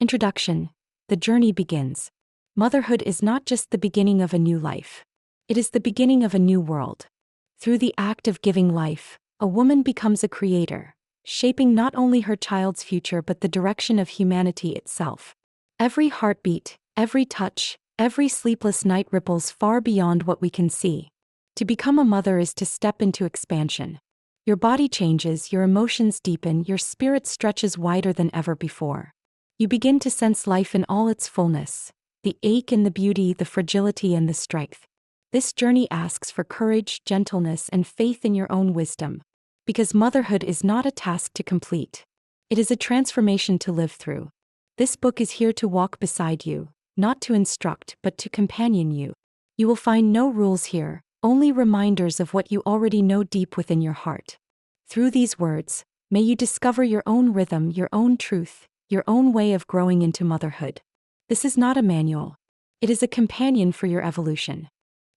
Introduction. The journey begins. Motherhood is not just the beginning of a new life. It is the beginning of a new world. Through the act of giving life, a woman becomes a creator, shaping not only her child's future but the direction of humanity itself. Every heartbeat, every touch, every sleepless night ripples far beyond what we can see. To become a mother is to step into expansion. Your body changes, your emotions deepen, your spirit stretches wider than ever before. You begin to sense life in all its fullness, the ache and the beauty, the fragility and the strength. This journey asks for courage, gentleness, and faith in your own wisdom. Because motherhood is not a task to complete. It is a transformation to live through. This book is here to walk beside you, not to instruct, but to companion you. You will find no rules here, only reminders of what you already know deep within your heart. Through these words, may you discover your own rhythm, your own truth, your own way of growing into motherhood. This is not a manual. It is a companion for your evolution.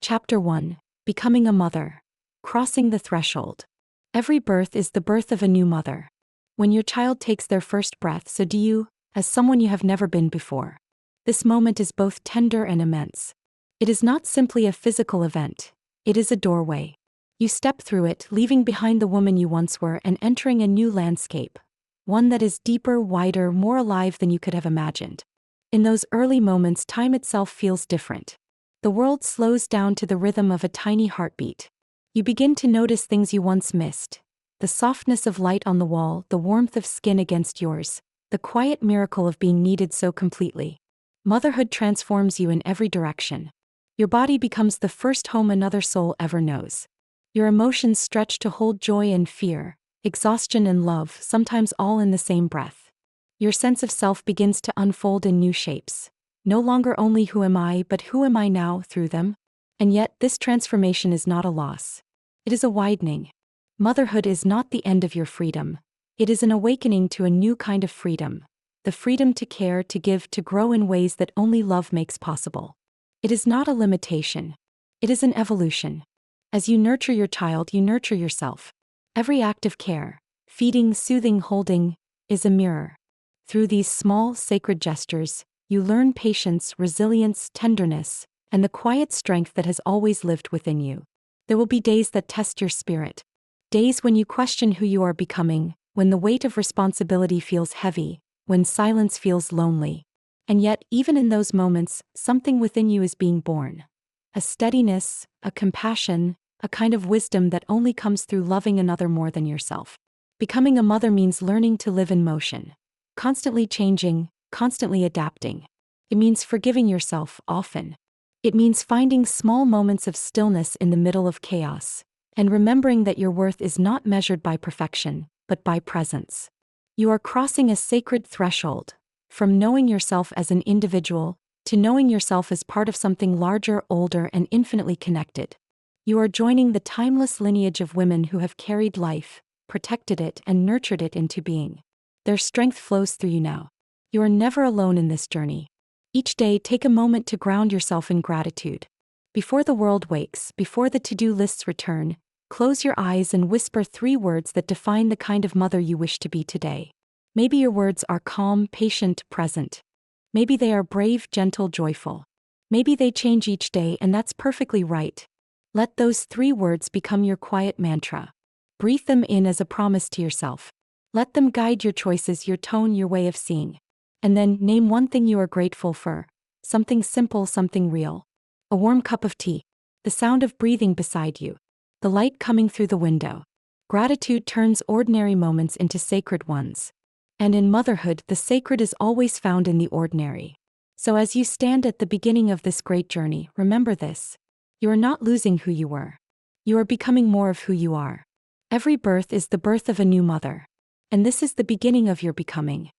Chapter 1. Becoming a Mother. Crossing the Threshold. Every birth is the birth of a new mother. When your child takes their first breath, so do you, as someone you have never been before. This moment is both tender and immense. It is not simply a physical event. It is a doorway. You step through it, leaving behind the woman you once were and entering a new landscape. One that is deeper, wider, more alive than you could have imagined. In those early moments, time itself feels different. The world slows down to the rhythm of a tiny heartbeat. You begin to notice things you once missed. The softness of light on the wall, the warmth of skin against yours, the quiet miracle of being needed so completely. Motherhood transforms you in every direction. Your body becomes the first home another soul ever knows. Your emotions stretch to hold joy and fear, exhaustion and love, sometimes all in the same breath. Your sense of self begins to unfold in new shapes. No longer only who am I, but who am I now through them? And yet, this transformation is not a loss. It is a widening. Motherhood is not the end of your freedom. It is an awakening to a new kind of freedom. The freedom to care, to give, to grow in ways that only love makes possible. It is not a limitation. It is an evolution. As you nurture your child, you nurture yourself. Every act of care, feeding, soothing, holding, is a mirror. Through these small, sacred gestures, you learn patience, resilience, tenderness, and the quiet strength that has always lived within you. There will be days that test your spirit. Days when you question who you are becoming, when the weight of responsibility feels heavy, when silence feels lonely. And yet, even in those moments, something within you is being born. A steadiness, a compassion, a kind of wisdom that only comes through loving another more than yourself. Becoming a mother means learning to live in motion. Constantly changing, constantly adapting. It means forgiving yourself often. It means finding small moments of stillness in the middle of chaos, and remembering that your worth is not measured by perfection, but by presence. You are crossing a sacred threshold, from knowing yourself as an individual, to knowing yourself as part of something larger, older, and infinitely connected. You are joining the timeless lineage of women who have carried life, protected it, and nurtured it into being. Their strength flows through you now. You are never alone in this journey. Each day, take a moment to ground yourself in gratitude. Before the world wakes, before the to-do lists return, close your eyes and whisper 3 words that define the kind of mother you wish to be today. Maybe your words are calm, patient, present. Maybe they are brave, gentle, joyful. Maybe they change each day, and that's perfectly right. Let those 3 words become your quiet mantra. Breathe them in as a promise to yourself. Let them guide your choices, your tone, your way of seeing. And then, name one thing you are grateful for. Something simple, something real. A warm cup of tea. The sound of breathing beside you. The light coming through the window. Gratitude turns ordinary moments into sacred ones. And in motherhood, the sacred is always found in the ordinary. So as you stand at the beginning of this great journey, remember this. You are not losing who you were. You are becoming more of who you are. Every birth is the birth of a new mother. And this is the beginning of your becoming.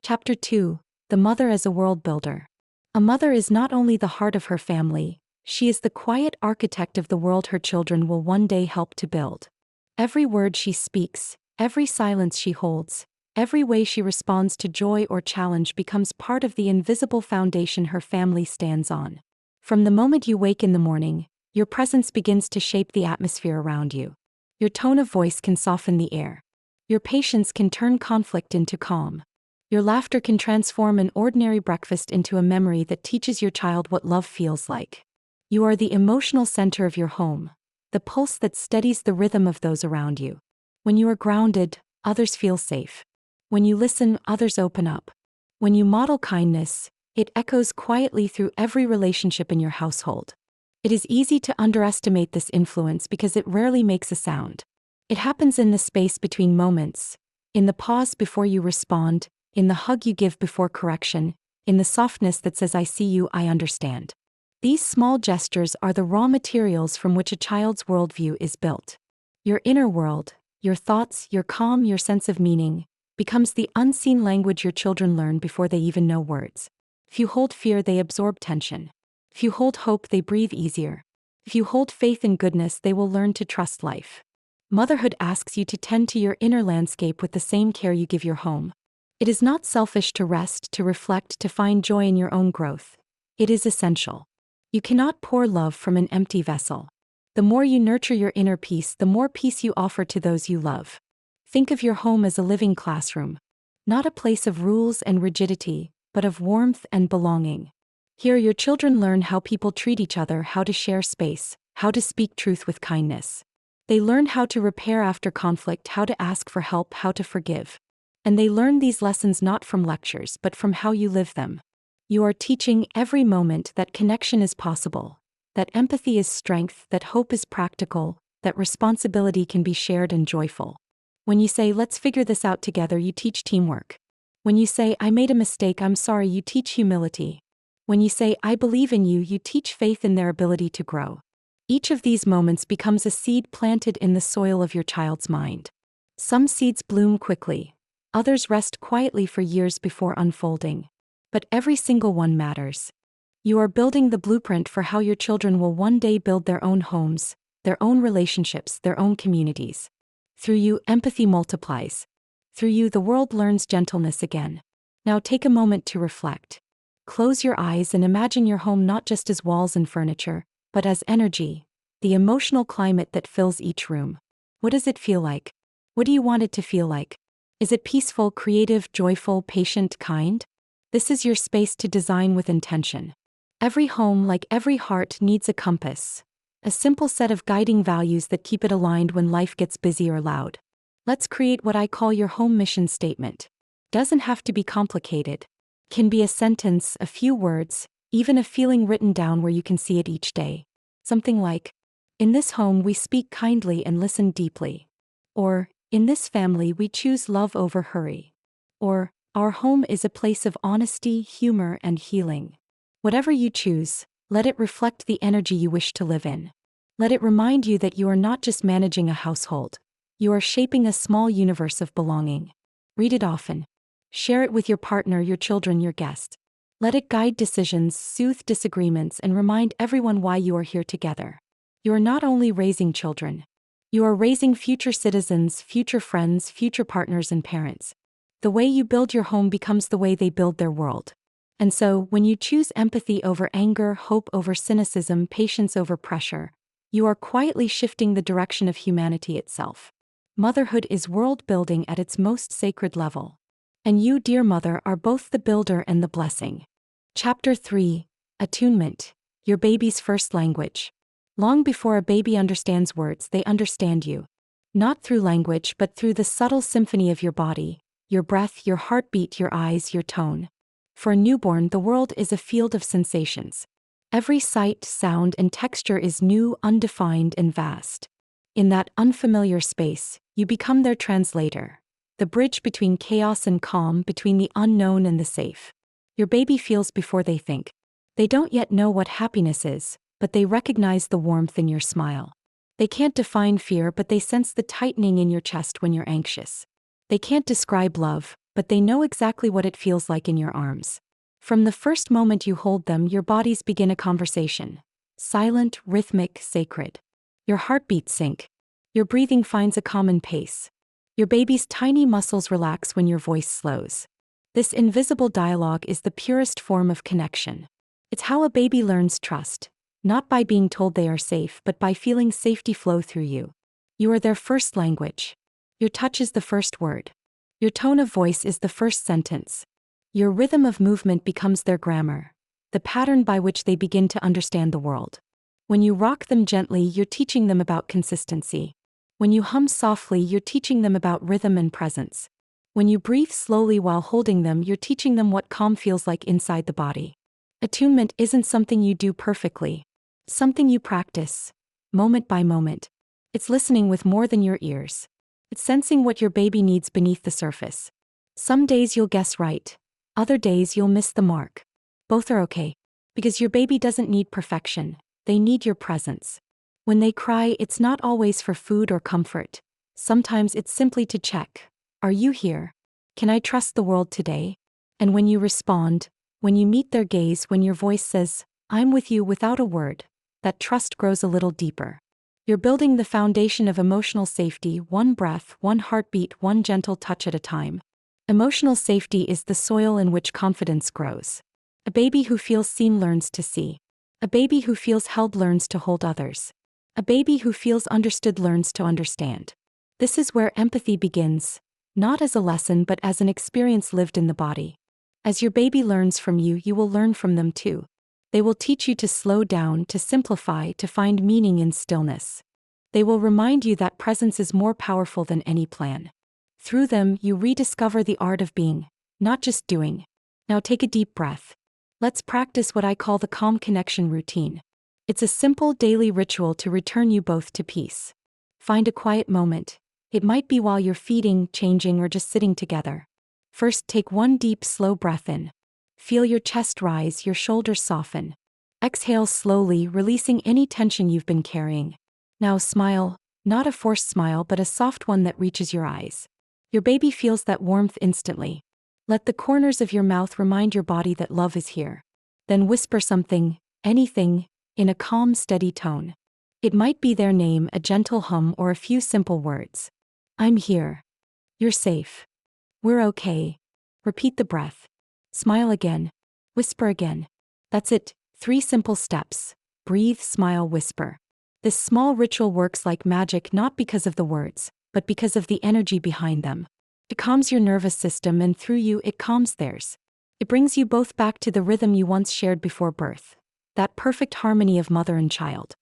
Chapter 2. The Mother as a World Builder. A mother is not only the heart of her family, she is the quiet architect of the world her children will one day help to build. Every word she speaks, every silence she holds, every way she responds to joy or challenge becomes part of the invisible foundation her family stands on. From the moment you wake in the morning, your presence begins to shape the atmosphere around you. Your tone of voice can soften the air. Your patience can turn conflict into calm. Your laughter can transform an ordinary breakfast into a memory that teaches your child what love feels like. You are the emotional center of your home, the pulse that steadies the rhythm of those around you. When you are grounded, others feel safe. When you listen, others open up. When you model kindness, it echoes quietly through every relationship in your household. It is easy to underestimate this influence because it rarely makes a sound. It happens in the space between moments, in the pause before you respond, in the hug you give before correction, in the softness that says, "I see you, I understand." These small gestures are the raw materials from which a child's worldview is built. Your inner world, your thoughts, your calm, your sense of meaning, becomes the unseen language your children learn before they even know words. If you hold fear, they absorb tension. If you hold hope, they breathe easier. If you hold faith in goodness, they will learn to trust life. Motherhood asks you to tend to your inner landscape with the same care you give your home. It is not selfish to rest, to reflect, to find joy in your own growth. It is essential. You cannot pour love from an empty vessel. The more you nurture your inner peace, the more peace you offer to those you love. Think of your home as a living classroom. Not a place of rules and rigidity, but of warmth and belonging. Here your children learn how people treat each other, how to share space, how to speak truth with kindness. They learn how to repair after conflict, how to ask for help, how to forgive. And they learn these lessons not from lectures but from how you live them. You are teaching every moment that connection is possible, that empathy is strength, that hope is practical, that responsibility can be shared and joyful. When you say, "Let's figure this out together," you teach teamwork. When you say, "I made a mistake, I'm sorry," you teach humility. When you say, "I believe in you," you teach faith in their ability to grow. Each of these moments becomes a seed planted in the soil of your child's mind. Some seeds bloom quickly, others rest quietly for years before unfolding. But every single one matters. You are building the blueprint for how your children will one day build their own homes, their own relationships, their own communities. Through you, empathy multiplies. Through you, the world learns gentleness again. Now take a moment to reflect. Close your eyes and imagine your home not just as walls and furniture, but as energy, the emotional climate that fills each room. What does it feel like? What do you want it to feel like? Is it peaceful, creative, joyful, patient, kind? This is your space to design with intention. Every home, like every heart, needs a compass, a simple set of guiding values that keep it aligned when life gets busy or loud. Let's create what I call your home mission statement. Doesn't have to be complicated. Can be a sentence, a few words, even a feeling written down where you can see it each day. Something like, "In this home we speak kindly and listen deeply." Or, "In this family we choose love over hurry." Or, "Our home is a place of honesty, humor, and healing." Whatever you choose, let it reflect the energy you wish to live in. Let it remind you that you are not just managing a household. You are shaping a small universe of belonging. Read it often. Share it with your partner, your children, your guests. Let it guide decisions, soothe disagreements, and remind everyone why you are here together. You are not only raising children. You are raising future citizens, future friends, future partners, and parents. The way you build your home becomes the way they build their world. And so, when you choose empathy over anger, hope over cynicism, patience over pressure, you are quietly shifting the direction of humanity itself. Motherhood is world building at its most sacred level. And you, dear mother, are both the builder and the blessing. Chapter 3: Attunement, your baby's first language. Long before a baby understands words, they understand you. Not through language, but through the subtle symphony of your body, your breath, your heartbeat, your eyes, your tone. For a newborn, the world is a field of sensations. Every sight, sound, and texture is new, undefined, and vast. In that unfamiliar space, you become their translator, the bridge between chaos and calm, between the unknown and the safe. Your baby feels before they think. They don't yet know what happiness is, but they recognize the warmth in your smile. They can't define fear, but they sense the tightening in your chest when you're anxious. They can't describe love, but they know exactly what it feels like in your arms. From the first moment you hold them, your bodies begin a conversation. Silent, rhythmic, sacred. Your heartbeats sync. Your breathing finds a common pace. Your baby's tiny muscles relax when your voice slows. This invisible dialogue is the purest form of connection. It's how a baby learns trust, not by being told they are safe, but by feeling safety flow through you. You are their first language. Your touch is the first word. Your tone of voice is the first sentence. Your rhythm of movement becomes their grammar, the pattern by which they begin to understand the world. When you rock them gently, you're teaching them about consistency. When you hum softly, you're teaching them about rhythm and presence. When you breathe slowly while holding them, you're teaching them what calm feels like inside the body. Attunement isn't something you do perfectly. It's something you practice, moment by moment. It's listening with more than your ears. It's sensing what your baby needs beneath the surface. Some days you'll guess right. Other days you'll miss the mark. Both are okay. Because your baby doesn't need perfection. They need your presence. When they cry, it's not always for food or comfort. Sometimes it's simply to check. Are you here? Can I trust the world today? And when you respond, when you meet their gaze, when your voice says, I'm with you without a word, that trust grows a little deeper. You're building the foundation of emotional safety, one breath, one heartbeat, one gentle touch at a time. Emotional safety is the soil in which confidence grows. A baby who feels seen learns to see. A baby who feels held learns to hold others. A baby who feels understood learns to understand. This is where empathy begins, not as a lesson but as an experience lived in the body. As your baby learns from you, you will learn from them too. They will teach you to slow down, to simplify, to find meaning in stillness. They will remind you that presence is more powerful than any plan. Through them, you rediscover the art of being, not just doing. Now take a deep breath. Let's practice what I call the calm connection routine. It's a simple daily ritual to return you both to peace. Find a quiet moment. It might be while you're feeding, changing, or just sitting together. First, take one deep, slow breath in. Feel your chest rise, your shoulders soften. Exhale slowly, releasing any tension you've been carrying. Now smile, not a forced smile but a soft one that reaches your eyes. Your baby feels that warmth instantly. Let the corners of your mouth remind your body that love is here. Then whisper something, anything, in a calm, steady tone. It might be their name, a gentle hum, or a few simple words. I'm here. You're safe. We're okay. Repeat the breath. Smile again. Whisper again. That's it, 3 simple steps. Breathe, smile, whisper. This small ritual works like magic not because of the words, but because of the energy behind them. It calms your nervous system and through you it calms theirs. It brings you both back to the rhythm you once shared before birth. That perfect harmony of mother and child.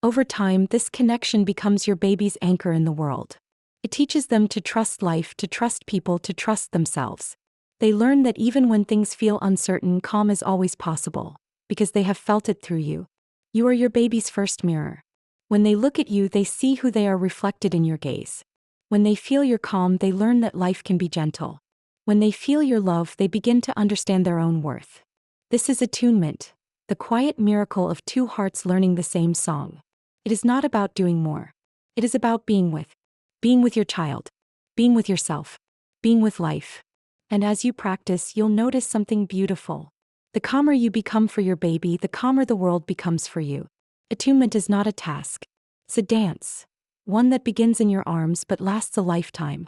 Over time, this connection becomes your baby's anchor in the world. It teaches them to trust life, to trust people, to trust themselves. They learn that even when things feel uncertain, calm is always possible, because they have felt it through you. You are your baby's first mirror. When they look at you, they see who they are reflected in your gaze. When they feel your calm, they learn that life can be gentle. When they feel your love, they begin to understand their own worth. This is attunement, the quiet miracle of 2 hearts learning the same song. It is not about doing more. It is about being with your child, being with yourself, being with life. And as you practice, you'll notice something beautiful. The calmer you become for your baby, the calmer the world becomes for you. Attunement is not a task. It's a dance. One that begins in your arms but lasts a lifetime.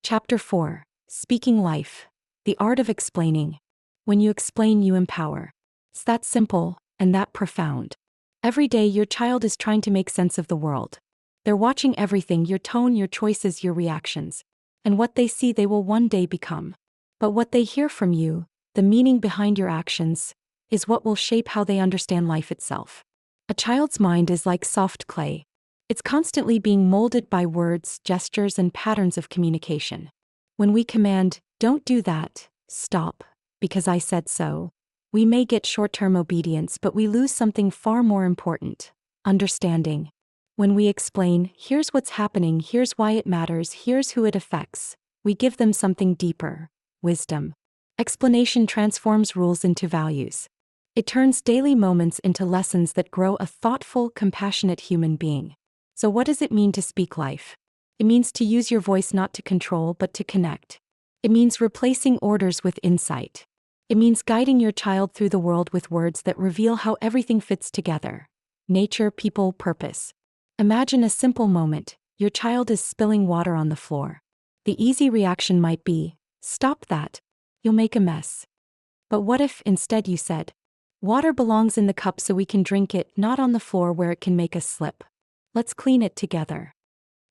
Chapter 4. Speaking Life. The Art of Explaining. When you explain, you empower. It's that simple, and that profound. Every day your child is trying to make sense of the world. They're watching everything, your tone, your choices, your reactions. And what they see they will one day become. But what they hear from you, the meaning behind your actions, is what will shape how they understand life itself. A child's mind is like soft clay. It's constantly being molded by words, gestures, and patterns of communication. When we command, don't do that, stop, because I said so, we may get short-term obedience, but we lose something far more important, understanding. When we explain, here's what's happening, here's why it matters, here's who it affects, we give them something deeper, wisdom. Explanation transforms rules into values. It turns daily moments into lessons that grow a thoughtful, compassionate human being. So what does it mean to speak life? It means to use your voice not to control but to connect. It means replacing orders with insight. It means guiding your child through the world with words that reveal how everything fits together. Nature, people, purpose. Imagine a simple moment. Your child is spilling water on the floor. The easy reaction might be, stop that. You'll make a mess. But what if instead you said, water belongs in the cup so we can drink it, not on the floor where it can make us slip. Let's clean it together.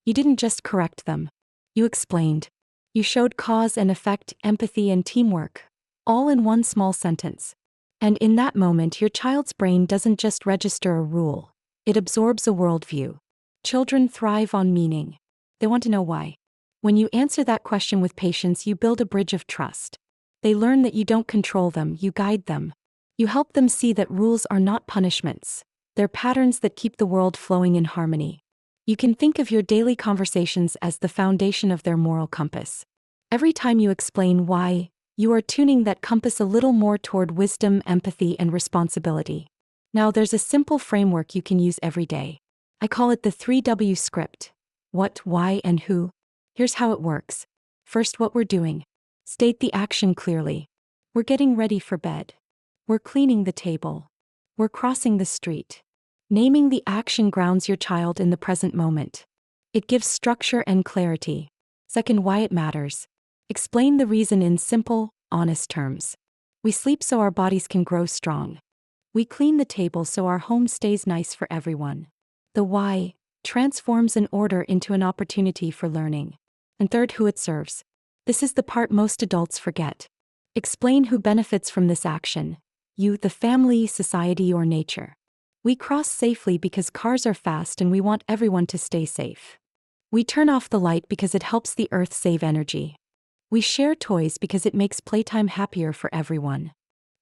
You didn't just correct them. You explained. You showed cause and effect, empathy and teamwork, all in one small sentence. And in that moment, your child's brain doesn't just register a rule, it absorbs a worldview. Children thrive on meaning. They want to know why. When you answer that question with patience, you build a bridge of trust. They learn that you don't control them, you guide them. You help them see that rules are not punishments, they're patterns that keep the world flowing in harmony. You can think of your daily conversations as the foundation of their moral compass. Every time you explain why, you are tuning that compass a little more toward wisdom, empathy, and responsibility. Now there's a simple framework you can use every day. I call it the 3W script. What, why, and who. Here's how it works. First, what we're doing. State the action clearly. We're getting ready for bed. We're cleaning the table. We're crossing the street. Naming the action grounds your child in the present moment. It gives structure and clarity. Second, why it matters. Explain the reason in simple, honest terms. We sleep so our bodies can grow strong. We clean the table so our home stays nice for everyone. The why transforms an order into an opportunity for learning. And third, who it serves. This is the part most adults forget. Explain who benefits from this action. You, the family, society, or nature. We cross safely because cars are fast and we want everyone to stay safe. We turn off the light because it helps the earth save energy. We share toys because it makes playtime happier for everyone.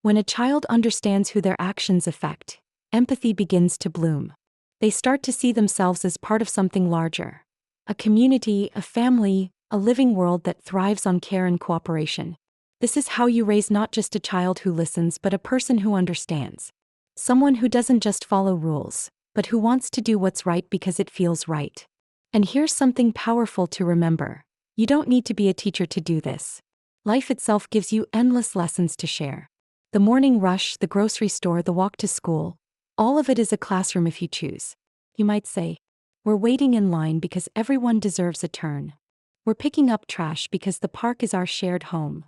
When a child understands who their actions affect, empathy begins to bloom. They start to see themselves as part of something larger. A community, a family, a living world that thrives on care and cooperation. This is how you raise not just a child who listens but a person who understands. Someone who doesn't just follow rules, but who wants to do what's right because it feels right. And here's something powerful to remember. You don't need to be a teacher to do this. Life itself gives you endless lessons to share. The morning rush, the grocery store, the walk to school, all of it is a classroom if you choose. You might say, we're waiting in line because everyone deserves a turn. We're picking up trash because the park is our shared home.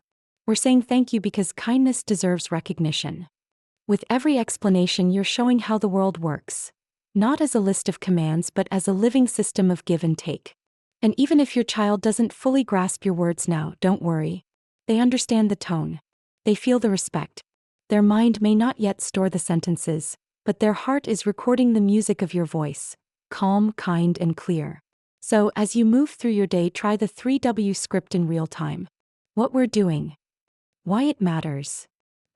We're saying thank you because kindness deserves recognition. With every explanation, you're showing how the world works, not as a list of commands but as a living system of give and take. And even if your child doesn't fully grasp your words now, don't worry. They understand the tone. They feel the respect. Their mind may not yet store the sentences, but their heart is recording the music of your voice, calm, kind, and clear. So, as you move through your day, try the 3W script in real time. What we're doing. Why it matters.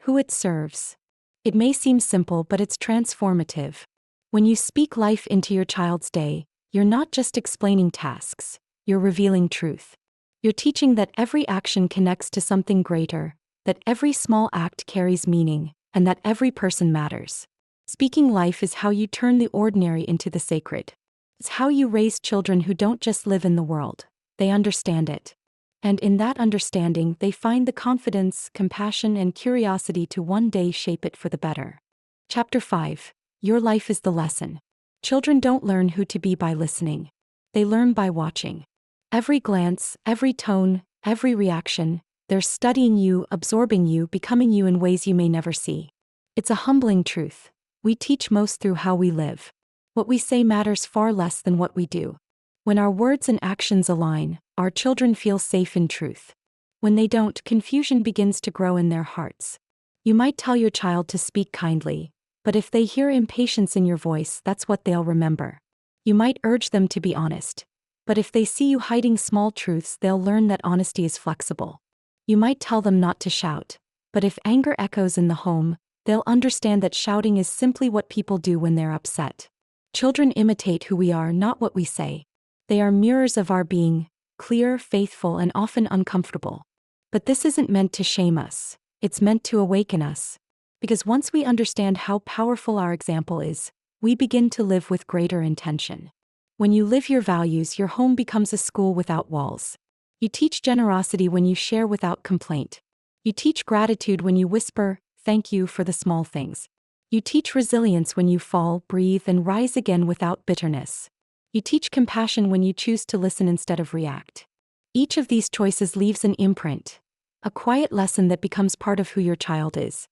Who it serves. It may seem simple, but it's transformative. When you speak life into your child's day, you're not just explaining tasks, you're revealing truth. You're teaching that every action connects to something greater, that every small act carries meaning, and that every person matters. Speaking life is how you turn the ordinary into the sacred. It's how you raise children who don't just live in the world, they understand it. And in that understanding, they find the confidence, compassion, and curiosity to one day shape it for the better. Chapter 5. Your life is the lesson. Children don't learn who to be by listening. They learn by watching. Every glance, every tone, every reaction, they're studying you, absorbing you, becoming you in ways you may never see. It's a humbling truth. We teach most through how we live. What we say matters far less than what we do. When our words and actions align, our children feel safe in truth. When they don't, confusion begins to grow in their hearts. You might tell your child to speak kindly, but if they hear impatience in your voice, that's what they'll remember. You might urge them to be honest, but if they see you hiding small truths, they'll learn that honesty is flexible. You might tell them not to shout, but if anger echoes in the home, they'll understand that shouting is simply what people do when they're upset. Children imitate who we are, not what we say. They are mirrors of our being, clear, faithful, and often uncomfortable. But this isn't meant to shame us. It's meant to awaken us. Because once we understand how powerful our example is, we begin to live with greater intention. When you live your values, your home becomes a school without walls. You teach generosity when you share without complaint. You teach gratitude when you whisper, thank you for the small things. You teach resilience when you fall, breathe, and rise again without bitterness. You teach compassion when you choose to listen instead of react. Each of these choices leaves an imprint, a quiet lesson that becomes part of who your child is.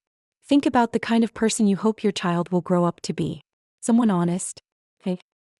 Think about the kind of person you hope your child will grow up to be. Someone honest,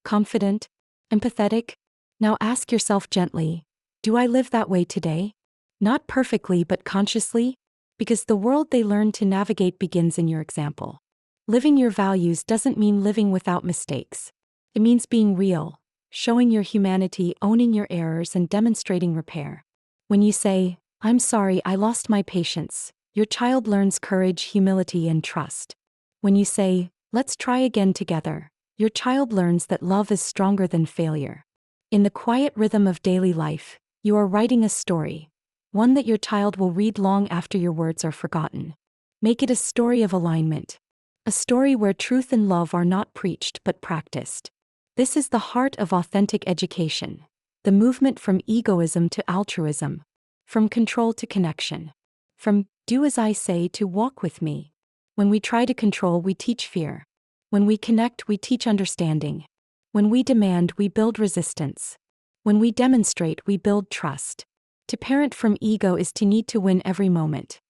confident, empathetic. Now ask yourself gently, Do I live that way today? Not perfectly but consciously? Because the world they learn to navigate begins in your example. Living your values doesn't mean living without mistakes. It means being real, showing your humanity, owning your errors, and demonstrating repair. When you say, "I'm sorry, I lost my patience," your child learns courage, humility, and trust. When you say, "Let's try again together," your child learns that love is stronger than failure. In the quiet rhythm of daily life, you are writing a story, one that your child will read long after your words are forgotten. Make it a story of alignment. A story where truth and love are not preached but practiced. This is the heart of authentic education, the movement from egoism to altruism, from control to connection, from "do as I say" to "walk with me." When we try to control, we teach fear. When we connect, we teach understanding. When we demand, we build resistance. When we demonstrate, we build trust. To parent from ego is to need to win every moment.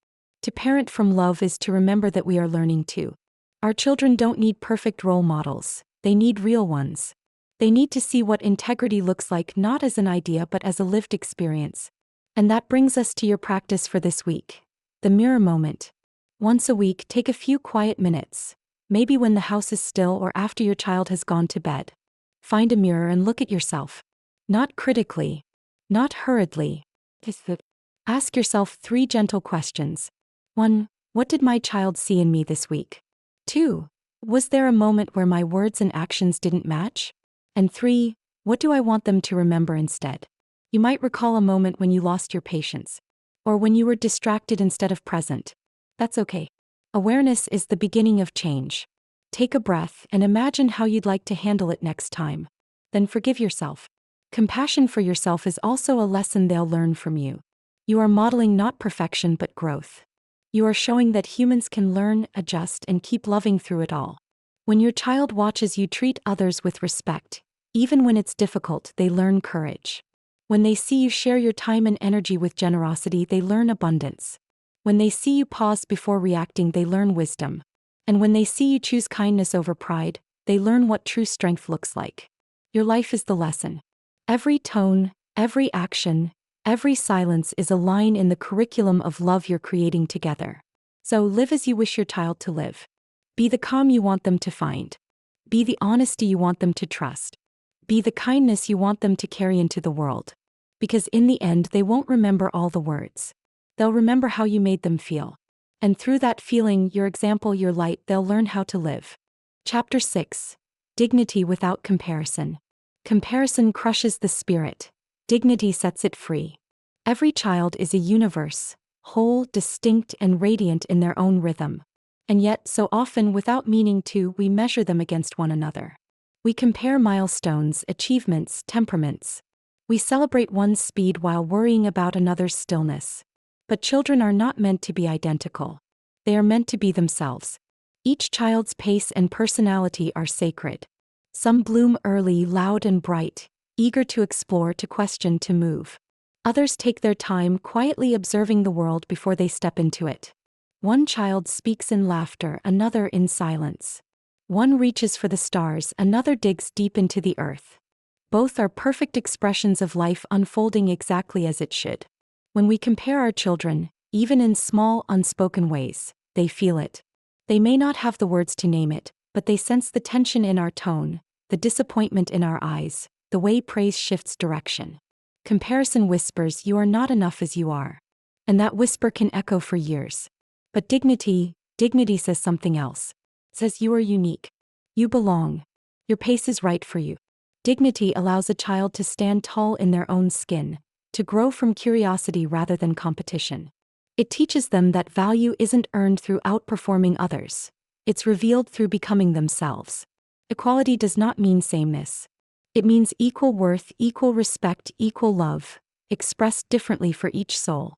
To parent from love is to remember that we are learning too. Our children don't need perfect role models, they need real ones. They need to see what integrity looks like, not as an idea but as a lived experience. And that brings us to your practice for this week. The mirror moment. Once a week, take a few quiet minutes, maybe when the house is still or after your child has gone to bed. Find a mirror and look at yourself. Not critically, not hurriedly. Ask yourself 3 gentle questions. 1. What did my child see in me this week? 2. Was there a moment where my words and actions didn't match? And 3. What do I want them to remember instead? You might recall a moment when you lost your patience, or when you were distracted instead of present. That's okay. Awareness is the beginning of change. Take a breath and imagine how you'd like to handle it next time. Then forgive yourself. Compassion for yourself is also a lesson they'll learn from you. You are modeling not perfection but growth. You are showing that humans can learn, adjust, and keep loving through it all. When your child watches you treat others with respect, even when it's difficult, they learn courage. When they see you share your time and energy with generosity, they learn abundance. When they see you pause before reacting, they learn wisdom. And when they see you choose kindness over pride, they learn what true strength looks like. Your life is the lesson. Every tone, every action, every silence is a line in the curriculum of love you're creating together. So live as you wish your child to live. Be the calm you want them to find. Be the honesty you want them to trust. Be the kindness you want them to carry into the world. Because in the end, they won't remember all the words. They'll remember how you made them feel. And through that feeling, your example, your light, they'll learn how to live. Chapter 6. Dignity without comparison. Comparison crushes the spirit. Dignity sets it free. Every child is a universe, whole, distinct, and radiant in their own rhythm. And yet, so often without meaning to, we measure them against one another. We compare milestones, achievements, temperaments. We celebrate one's speed while worrying about another's stillness. But children are not meant to be identical. They are meant to be themselves. Each child's pace and personality are sacred. Some bloom early, loud and bright, eager to explore, to question, to move. Others take their time, quietly observing the world before they step into it. One child speaks in laughter, another in silence. One reaches for the stars, another digs deep into the earth. Both are perfect expressions of life unfolding exactly as it should. When we compare our children, even in small, unspoken ways, they feel it. They may not have the words to name it, but they sense the tension in our tone, the disappointment in our eyes, the way praise shifts direction. Comparison whispers, "You are not enough as you are." And that whisper can echo for years. But dignity says something else. It says you are unique. You belong. Your pace is right for you. Dignity allows a child to stand tall in their own skin, to grow from curiosity rather than competition. It teaches them that value isn't earned through outperforming others. It's revealed through becoming themselves. Equality does not mean sameness. It means equal worth, equal respect, equal love, expressed differently for each soul.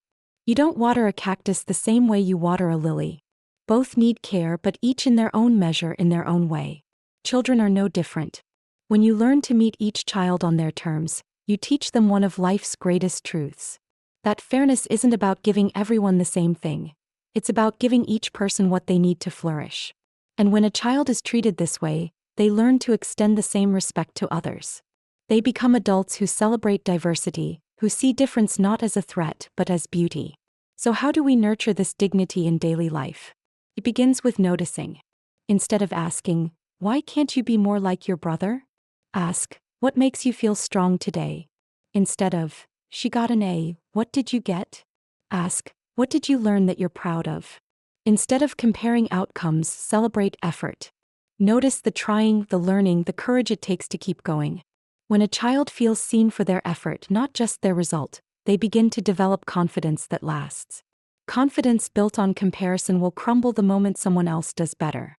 You don't water a cactus the same way you water a lily. Both need care, but each in their own measure, in their own way. Children are no different. When you learn to meet each child on their terms, you teach them one of life's greatest truths. That fairness isn't about giving everyone the same thing. It's about giving each person what they need to flourish. And when a child is treated this way, they learn to extend the same respect to others. They become adults who celebrate diversity, who see difference not as a threat but as beauty. So how do we nurture this dignity in daily life? It begins with noticing. Instead of asking, "Why can't you be more like your brother?" Ask, "What makes you feel strong today?" Instead of, "She got an A, what did you get?" Ask, "What did you learn that you're proud of?" Instead of comparing outcomes, celebrate effort. Notice the trying, the learning, the courage it takes to keep going. When a child feels seen for their effort, not just their result, they begin to develop confidence that lasts. Confidence built on comparison will crumble the moment someone else does better.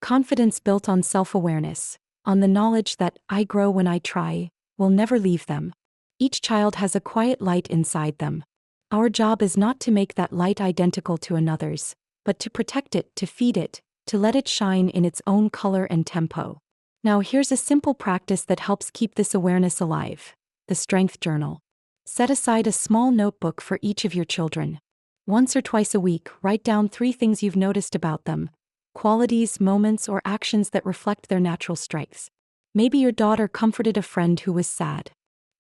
Confidence built on self-awareness, on the knowledge that "I grow when I try," will never leave them. Each child has a quiet light inside them. Our job is not to make that light identical to another's, but to protect it, to feed it, to let it shine in its own color and tempo. Now here's a simple practice that helps keep this awareness alive: the Strength Journal. Set aside a small notebook for each of your children. Once or twice a week, write down 3 things you've noticed about them: qualities, moments, or actions that reflect their natural strengths. Maybe your daughter comforted a friend who was sad.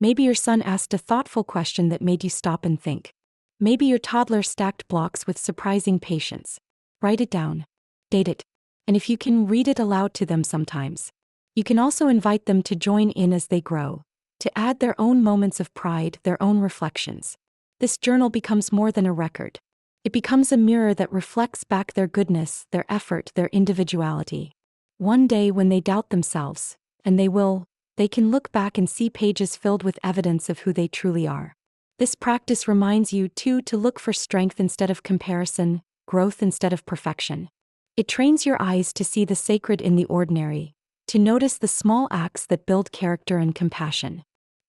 Maybe your son asked a thoughtful question that made you stop and think. Maybe your toddler stacked blocks with surprising patience. Write it down. Date it. And if you can, read it aloud to them sometimes. You can also invite them to join in as they grow, to add their own moments of pride, their own reflections. This journal becomes more than a record. It becomes a mirror that reflects back their goodness, their effort, their individuality. One day when they doubt themselves, and they will, they can look back and see pages filled with evidence of who they truly are. This practice reminds you, too, to look for strength instead of comparison, growth instead of perfection. It trains your eyes to see the sacred in the ordinary, to notice the small acts that build character and compassion.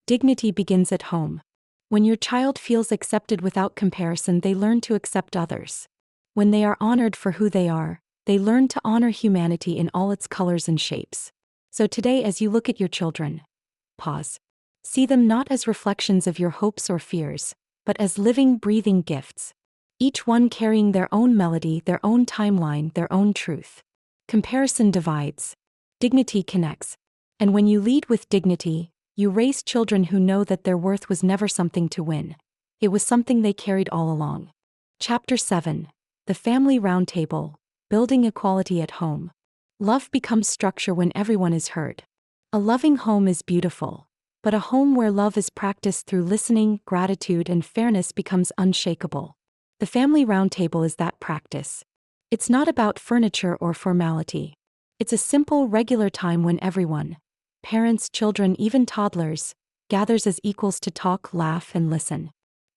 Dignity begins at home. When your child feels accepted without comparison, they learn to accept others. When they are honored for who they are, they learn to honor humanity in all its colors and shapes. So today, as you look at your children, pause. See them not as reflections of your hopes or fears, but as living, breathing gifts. Each one carrying their own melody, their own timeline, their own truth. Comparison divides. Dignity connects. And when you lead with dignity, you raise children who know that their worth was never something to win. It was something they carried all along. Chapter 7. The Family Roundtable, Building Equality at Home. Love becomes structure when everyone is heard. A loving home is beautiful, but a home where love is practiced through listening, gratitude, and fairness becomes unshakable. The Family Roundtable is that practice. It's not about furniture or formality. It's a simple, regular time when everyone, parents, children, even toddlers, gathers as equals to talk, laugh, and listen.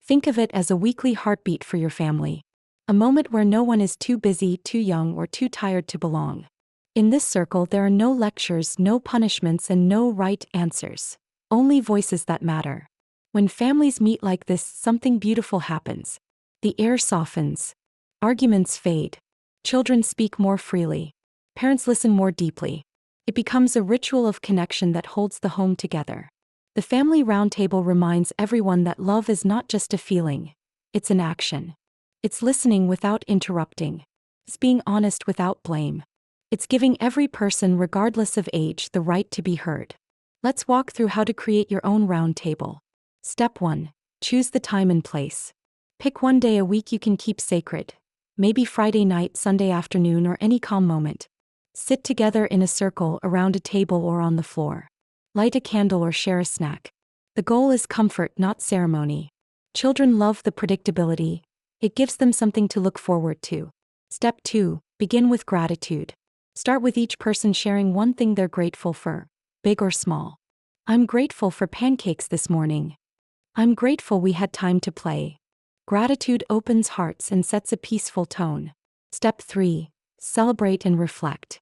Think of it as a weekly heartbeat for your family. A moment where no one is too busy, too young, or too tired to belong. In this circle, there are no lectures, no punishments, and no right answers. Only voices that matter. When families meet like this, something beautiful happens. The air softens. Arguments fade. Children speak more freely. Parents listen more deeply. It becomes a ritual of connection that holds the home together. The Family Roundtable reminds everyone that love is not just a feeling, it's an action. It's listening without interrupting. It's being honest without blame. It's giving every person, regardless of age, the right to be heard. Let's walk through how to create your own roundtable. Step 1. Choose the time and place. Pick one day a week you can keep sacred. Maybe Friday night, Sunday afternoon, or any calm moment. Sit together in a circle around a table or on the floor. Light a candle or share a snack. The goal is comfort, not ceremony. Children love the predictability. It gives them something to look forward to. Step 2. Begin with gratitude. Start with each person sharing one thing they're grateful for, big or small. I'm grateful for pancakes this morning. I'm grateful we had time to play. Gratitude opens hearts and sets a peaceful tone. Step 3. Celebrate and reflect.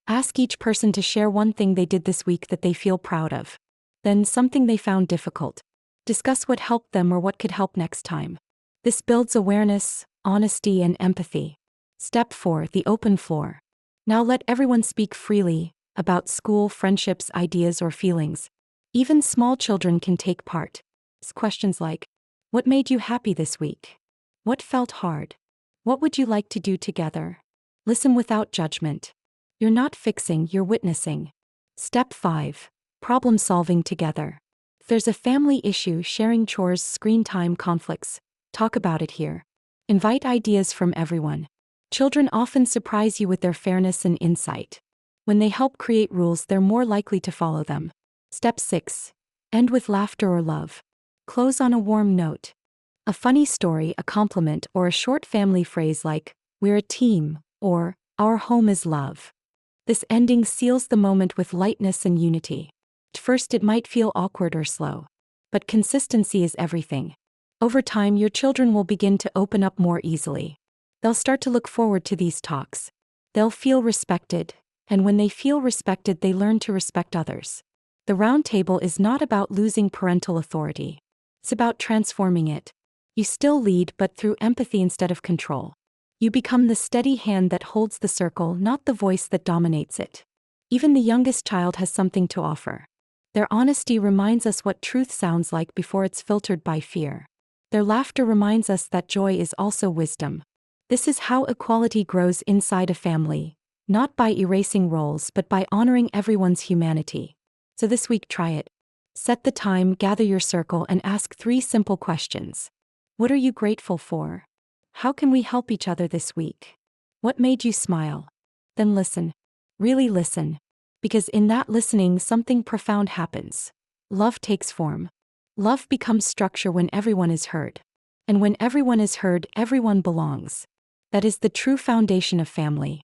Ask each person to share one thing they did this week that they feel proud of. Then something they found difficult. Discuss what helped them or what could help next time. This builds awareness, honesty, and empathy. Step 4. The open floor. Now let everyone speak freely about school, friendships, ideas, or feelings. Even small children can take part. Ask questions like, what made you happy this week? What felt hard? What would you like to do together? Listen without judgment. You're not fixing, you're witnessing. Step 5. Problem solving together. If there's a family issue, sharing chores, screen time, conflicts, talk about it here. Invite ideas from everyone. Children often surprise you with their fairness and insight. When they help create rules, they're more likely to follow them. Step 6. End with laughter or love. Close on a warm note. A funny story, a compliment, or a short family phrase like, "We're a team," or, "Our home is love." This ending seals the moment with lightness and unity. At first it might feel awkward or slow. But consistency is everything. Over time, your children will begin to open up more easily. They'll start to look forward to these talks. They'll feel respected, and when they feel respected, they learn to respect others. The Roundtable is not about losing parental authority. It's about transforming it. You still lead, but through empathy instead of control. You become the steady hand that holds the circle, not the voice that dominates it. Even the youngest child has something to offer. Their honesty reminds us what truth sounds like before it's filtered by fear. Their laughter reminds us that joy is also wisdom. This is how equality grows inside a family, not by erasing roles but by honoring everyone's humanity. So this week, try it. Set the time, gather your circle, and ask 3 simple questions. What are you grateful for? How can we help each other this week? What made you smile? Then listen. Really listen. Because in that listening, something profound happens. Love takes form. Love becomes structure when everyone is heard. And when everyone is heard, everyone belongs. That is the true foundation of family.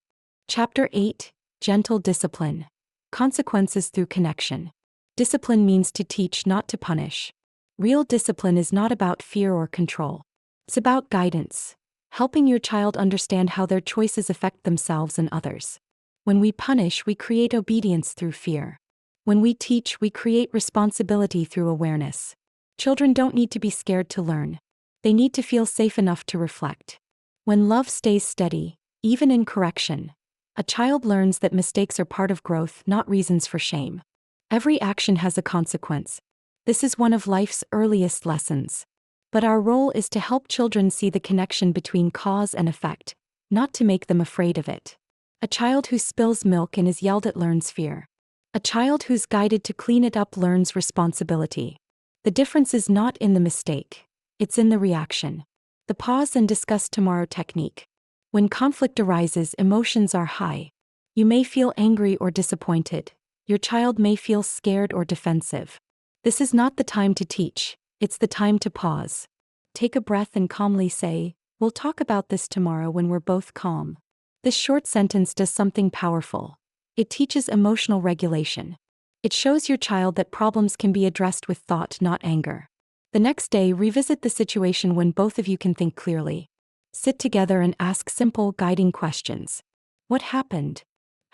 Chapter 8. Gentle Discipline. Consequences through connection. Discipline means to teach, not to punish. Real discipline is not about fear or control. It's about guidance, helping your child understand how their choices affect themselves and others. When we punish, we create obedience through fear. When we teach, we create responsibility through awareness. Children don't need to be scared to learn. They need to feel safe enough to reflect. When love stays steady, even in correction, a child learns that mistakes are part of growth, not reasons for shame. Every action has a consequence. This is one of life's earliest lessons. But our role is to help children see the connection between cause and effect, not to make them afraid of it. A child who spills milk and is yelled at learns fear. A child who's guided to clean it up learns responsibility. The difference is not in the mistake. It's in the reaction. The pause and discuss tomorrow technique. When conflict arises, emotions are high. You may feel angry or disappointed. Your child may feel scared or defensive. This is not the time to teach. It's the time to pause. Take a breath and calmly say, "We'll talk about this tomorrow when we're both calm." This short sentence does something powerful. It teaches emotional regulation. It shows your child that problems can be addressed with thought, not anger. The next day, revisit the situation when both of you can think clearly. Sit together and ask simple, guiding questions. What happened?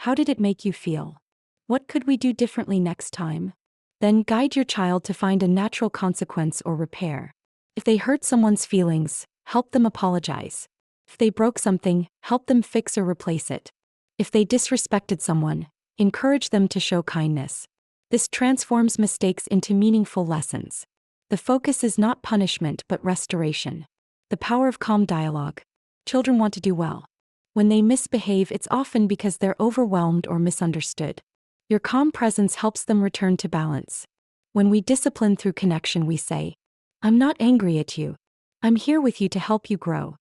How did it make you feel? What could we do differently next time? Then guide your child to find a natural consequence or repair. If they hurt someone's feelings, help them apologize. If they broke something, help them fix or replace it. If they disrespected someone, encourage them to show kindness. This transforms mistakes into meaningful lessons. The focus is not punishment but restoration. The power of calm dialogue. Children want to do well. When they misbehave, it's often because they're overwhelmed or misunderstood. Your calm presence helps them return to balance. When we discipline through connection, we say, "I'm not angry at you. I'm here with you to help you grow."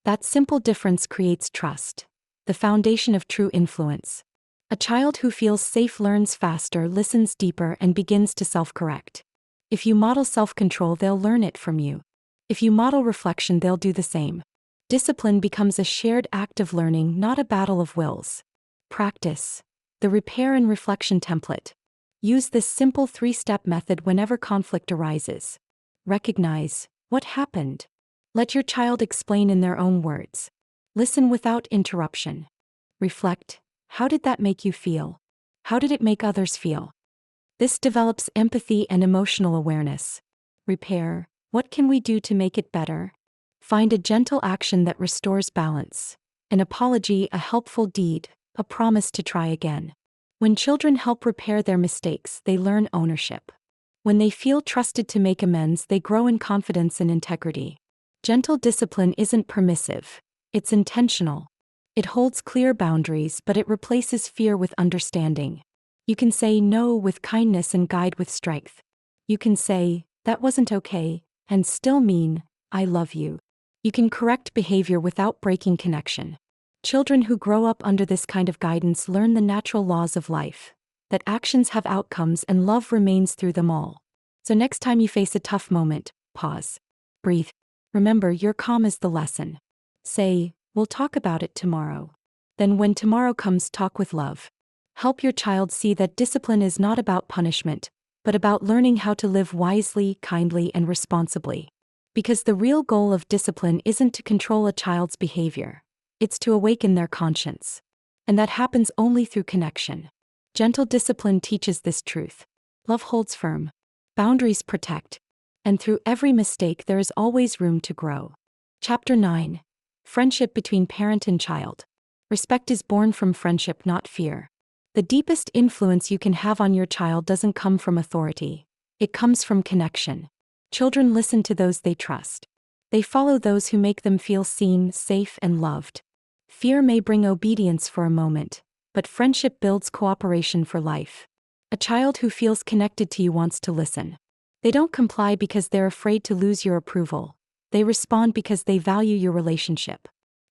That simple difference creates trust, the foundation of true influence. A child who feels safe learns faster, listens deeper, and begins to self-correct. If you model self-control, they'll learn it from you. If you model reflection, they'll do the same. Discipline becomes a shared act of learning, not a battle of wills. Practice. The repair and reflection template. Use this simple 3-step method whenever conflict arises. Recognize, what happened? Let your child explain in their own words. Listen without interruption. Reflect, how did that make you feel? How did it make others feel? This develops empathy and emotional awareness. Repair, what can we do to make it better? Find a gentle action that restores balance. An apology, a helpful deed, a promise to try again. When children help repair their mistakes, they learn ownership. When they feel trusted to make amends, they grow in confidence and integrity. Gentle discipline isn't permissive. It's intentional. It holds clear boundaries, but it replaces fear with understanding. You can say no with kindness and guide with strength. You can say, "That wasn't okay," and still mean, "I love you." You can correct behavior without breaking connection. Children who grow up under this kind of guidance learn the natural laws of life, that actions have outcomes and love remains through them all. So next time you face a tough moment, pause. Breathe. Remember, your calm is the lesson. Say, "We'll talk about it tomorrow." Then when tomorrow comes, talk with love. Help your child see that discipline is not about punishment, but about learning how to live wisely, kindly, and responsibly. Because the real goal of discipline isn't to control a child's behavior, it's to awaken their conscience. And that happens only through connection. Gentle discipline teaches this truth. Love holds firm. Boundaries protect. And through every mistake, there is always room to grow. Chapter 9. Friendship between parent and child. Respect is born from friendship, not fear. The deepest influence you can have on your child doesn't come from authority. It comes from connection. Children listen to those they trust. They follow those who make them feel seen, safe, and loved. Fear may bring obedience for a moment, but friendship builds cooperation for life. A child who feels connected to you wants to listen. They don't comply because they're afraid to lose your approval. They respond because they value your relationship.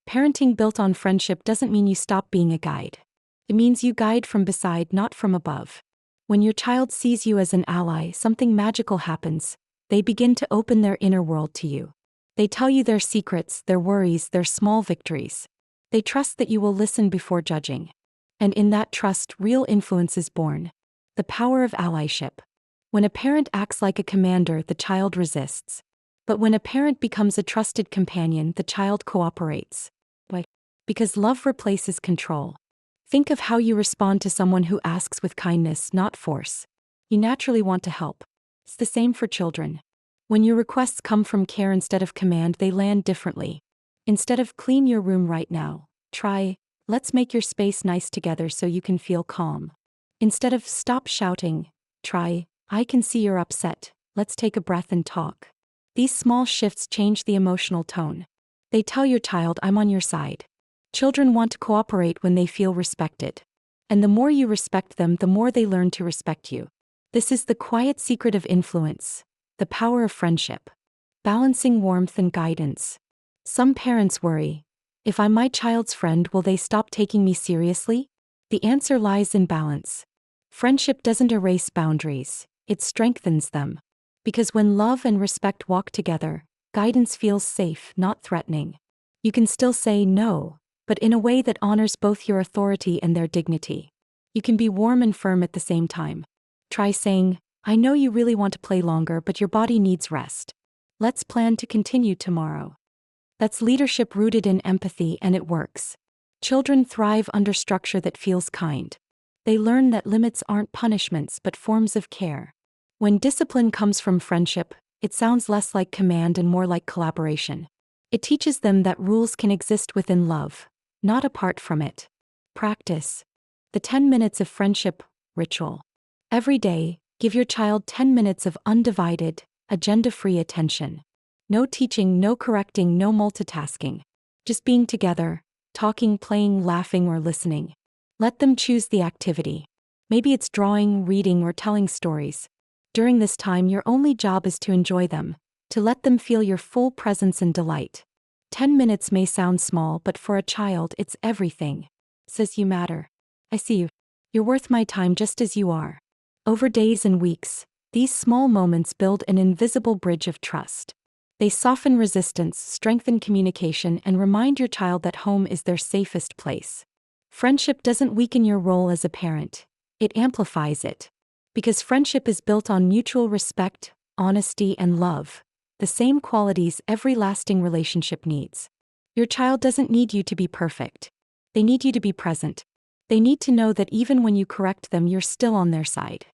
Parenting built on friendship doesn't mean you stop being a guide. It means you guide from beside, not from above. When your child sees you as an ally, something magical happens. They begin to open their inner world to you. They tell you their secrets, their worries, their small victories. They trust that you will listen before judging. And in that trust, real influence is born. The power of allyship. When a parent acts like a commander, the child resists. But when a parent becomes a trusted companion, the child cooperates. Why? Because love replaces control. Think of how you respond to someone who asks with kindness, not force. You naturally want to help. It's the same for children. When your requests come from care instead of command, they land differently. Instead of "clean your room right now," try, "Let's make your space nice together so you can feel calm." Instead of "Stop shouting," try, "I can see you're upset, let's take a breath and talk." These small shifts change the emotional tone. They tell your child, "I'm on your side." Children want to cooperate when they feel respected. And the more you respect them, the more they learn to respect you. This is the quiet secret of influence, the power of friendship. Balancing warmth and guidance. Some parents worry, if I'm my child's friend, will they stop taking me seriously? The answer lies in balance. Friendship doesn't erase boundaries, it strengthens them. Because when love and respect walk together, guidance feels safe, not threatening. You can still say no, but in a way that honors both your authority and their dignity. You can be warm and firm at the same time. Try saying, "I know you really want to play longer, but your body needs rest. Let's plan to continue tomorrow." That's leadership rooted in empathy, and it works. Children thrive under structure that feels kind. They learn that limits aren't punishments but forms of care. When discipline comes from friendship, it sounds less like command and more like collaboration. It teaches them that rules can exist within love, not apart from it. Practice. The 10 minutes of friendship ritual. Every day, give your child 10 minutes of undivided, agenda-free attention. No teaching, no correcting, no multitasking. Just being together, talking, playing, laughing, or listening. Let them choose the activity. Maybe it's drawing, reading, or telling stories. During this time, your only job is to enjoy them, to let them feel your full presence and delight. 10 minutes may sound small, but for a child, it's everything. It says you matter. I see you. You're worth my time just as you are. Over days and weeks, these small moments build an invisible bridge of trust. They soften resistance, strengthen communication, and remind your child that home is their safest place. Friendship doesn't weaken your role as a parent, it amplifies it. Because friendship is built on mutual respect, honesty, and love, the same qualities every lasting relationship needs. Your child doesn't need you to be perfect. They need you to be present. They need to know that even when you correct them, you're still on their side.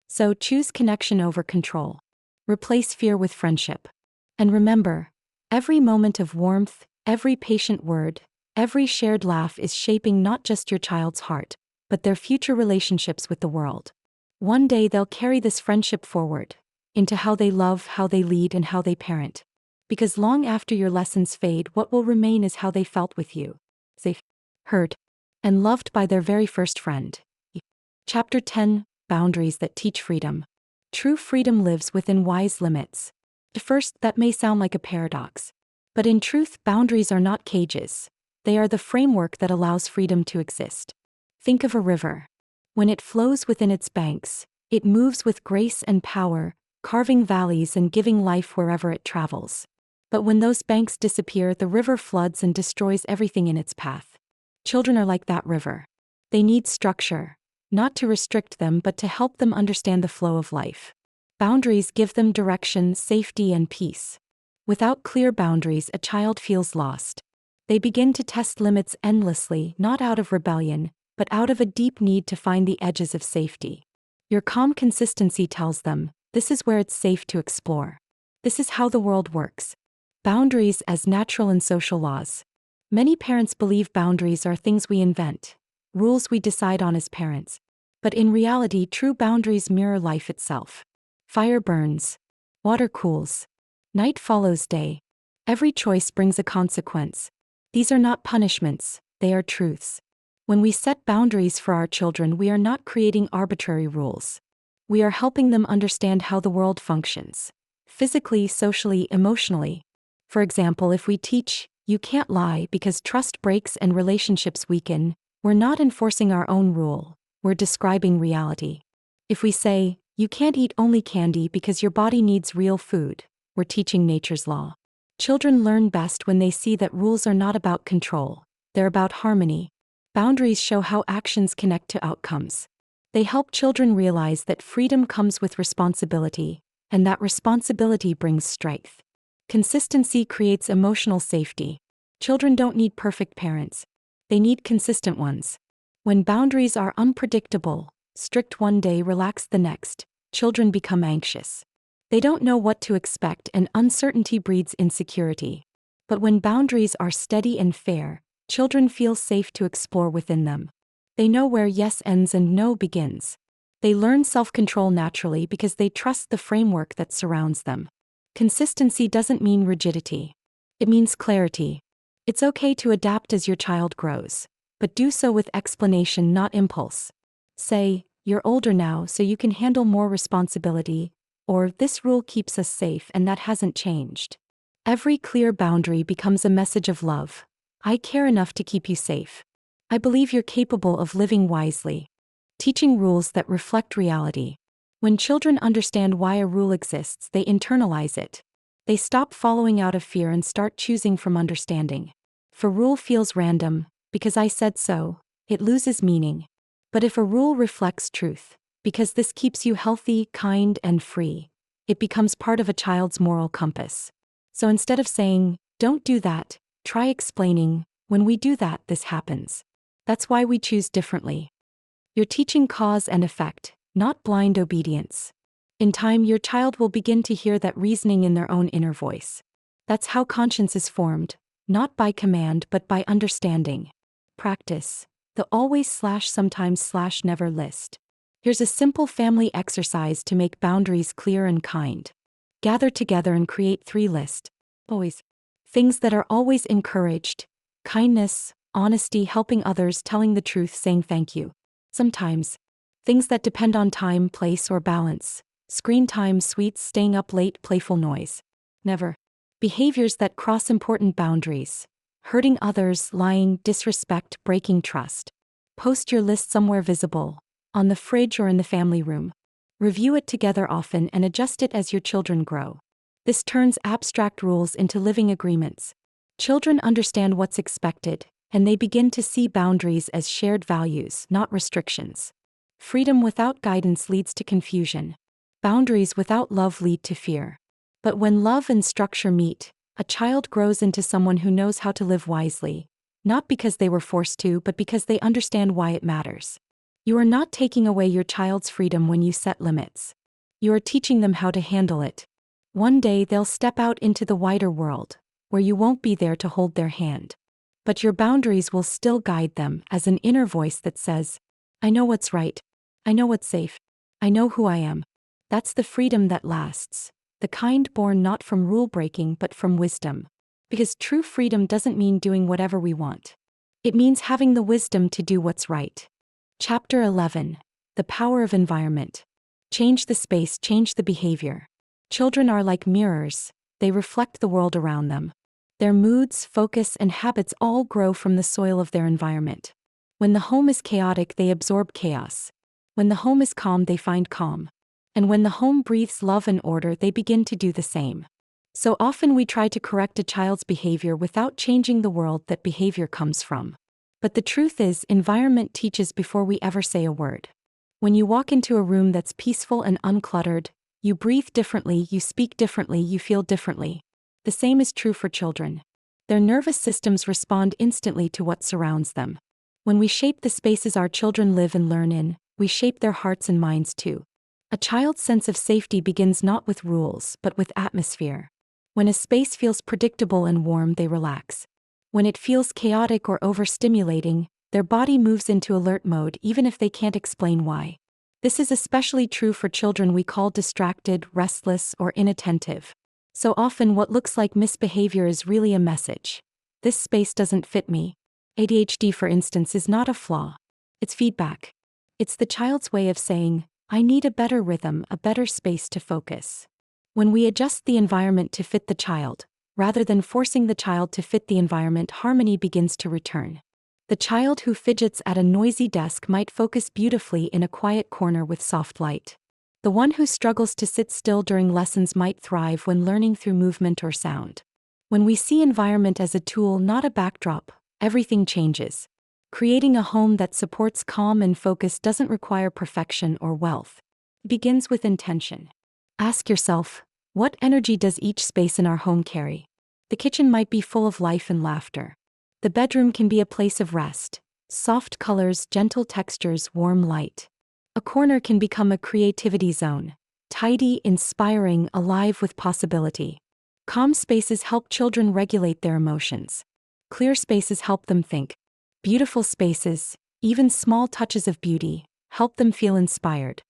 So choose connection over control. Replace fear with friendship. And remember, every moment of warmth, every patient word, every shared laugh is shaping not just your child's heart, but their future relationships with the world. One day they'll carry this friendship forward, into how they love, how they lead, and how they parent. Because long after your lessons fade, what will remain is how they felt with you. Safe, heard, and loved by their very first friend. Chapter 10. Boundaries that teach freedom. True freedom lives within wise limits. At first, that may sound like a paradox. But in truth, boundaries are not cages. They are the framework that allows freedom to exist. Think of a river. When it flows within its banks, it moves with grace and power, carving valleys and giving life wherever it travels. But when those banks disappear, the river floods and destroys everything in its path. Children are like that river. They need structure, not to restrict them but to help them understand the flow of life. Boundaries give them direction, safety, and peace. Without clear boundaries, a child feels lost. They begin to test limits endlessly, not out of rebellion, but out of a deep need to find the edges of safety. Your calm consistency tells them, this is where it's safe to explore. This is how the world works. Boundaries as natural and social laws. Many parents believe boundaries are things we invent, rules we decide on as parents. But in reality, true boundaries mirror life itself. Fire burns. Water cools. Night follows day. Every choice brings a consequence. These are not punishments, they are truths. When we set boundaries for our children, we are not creating arbitrary rules. We are helping them understand how the world functions. Physically, socially, emotionally. For example, if we teach, you can't lie because trust breaks and relationships weaken, we're not enforcing our own rule, we're describing reality. If we say, you can't eat only candy because your body needs real food, we're teaching nature's law. Children learn best when they see that rules are not about control, they're about harmony. Boundaries show how actions connect to outcomes. They help children realize that freedom comes with responsibility, and that responsibility brings strength. Consistency creates emotional safety. Children don't need perfect parents. They need consistent ones. When boundaries are unpredictable, strict one day, relaxed the next, children become anxious. They don't know what to expect, and uncertainty breeds insecurity. But when boundaries are steady and fair, children feel safe to explore within them. They know where yes ends and no begins. They learn self-control naturally because they trust the framework that surrounds them. Consistency doesn't mean rigidity. It means clarity. It's okay to adapt as your child grows, but do so with explanation, not impulse. Say, you're older now so you can handle more responsibility, or this rule keeps us safe and that hasn't changed. Every clear boundary becomes a message of love. I care enough to keep you safe. I believe you're capable of living wisely. Teaching rules that reflect reality. When children understand why a rule exists, they internalize it. They stop following out of fear and start choosing from understanding. If a rule feels random, because I said so, it loses meaning. But if a rule reflects truth, because this keeps you healthy, kind, and free, it becomes part of a child's moral compass. So instead of saying, don't do that, try explaining, when we do that, this happens. That's why we choose differently. You're teaching cause and effect, not blind obedience. In time, your child will begin to hear that reasoning in their own inner voice. That's how conscience is formed, not by command but by understanding. Practice the always/sometimes/never list. Here's a simple family exercise to make boundaries clear and kind. Gather together and create 3 lists. Always. Things that are always encouraged: kindness, honesty, helping others, telling the truth, saying thank you. Sometimes. Things that depend on time, place, or balance: screen time, sweets, staying up late, playful noise. Never. Behaviors that cross important boundaries: hurting others, lying, disrespect, breaking trust. Post your list somewhere visible, on the fridge or in the family room. Review it together often and adjust it as your children grow. This turns abstract rules into living agreements. Children understand what's expected, and they begin to see boundaries as shared values, not restrictions. Freedom without guidance leads to confusion. Boundaries without love lead to fear. But when love and structure meet, a child grows into someone who knows how to live wisely, not because they were forced to, but because they understand why it matters. You are not taking away your child's freedom when you set limits. You are teaching them how to handle it. One day they'll step out into the wider world, where you won't be there to hold their hand. But your boundaries will still guide them as an inner voice that says, I know what's right. I know what's safe. I know who I am. That's the freedom that lasts, the kind born not from rule breaking but from wisdom. Because true freedom doesn't mean doing whatever we want. It means having the wisdom to do what's right. Chapter 11. The Power of Environment. Change the space, change the behavior. Children are like mirrors, they reflect the world around them. Their moods, focus, and habits all grow from the soil of their environment. When the home is chaotic, they absorb chaos. When the home is calm, they find calm. And when the home breathes love and order, they begin to do the same. So often we try to correct a child's behavior without changing the world that behavior comes from. But the truth is, environment teaches before we ever say a word. When you walk into a room that's peaceful and uncluttered, you breathe differently, you speak differently, you feel differently. The same is true for children. Their nervous systems respond instantly to what surrounds them. When we shape the spaces our children live and learn in, we shape their hearts and minds too. A child's sense of safety begins not with rules, but with atmosphere. When a space feels predictable and warm, they relax. When it feels chaotic or overstimulating, their body moves into alert mode even if they can't explain why. This is especially true for children we call distracted, restless, or inattentive. So often what looks like misbehavior is really a message. This space doesn't fit me. ADHD, for instance, is not a flaw. It's feedback. It's the child's way of saying, I need a better rhythm, a better space to focus. When we adjust the environment to fit the child, rather than forcing the child to fit the environment, harmony begins to return. The child who fidgets at a noisy desk might focus beautifully in a quiet corner with soft light. The one who struggles to sit still during lessons might thrive when learning through movement or sound. When we see environment as a tool, not a backdrop, everything changes. Creating a home that supports calm and focus doesn't require perfection or wealth. It begins with intention. Ask yourself, what energy does each space in our home carry? The kitchen might be full of life and laughter. The bedroom can be a place of rest, soft colors, gentle textures, warm light. A corner can become a creativity zone, tidy, inspiring, alive with possibility. Calm spaces help children regulate their emotions. Clear spaces help them think. Beautiful spaces, even small touches of beauty, help them feel inspired.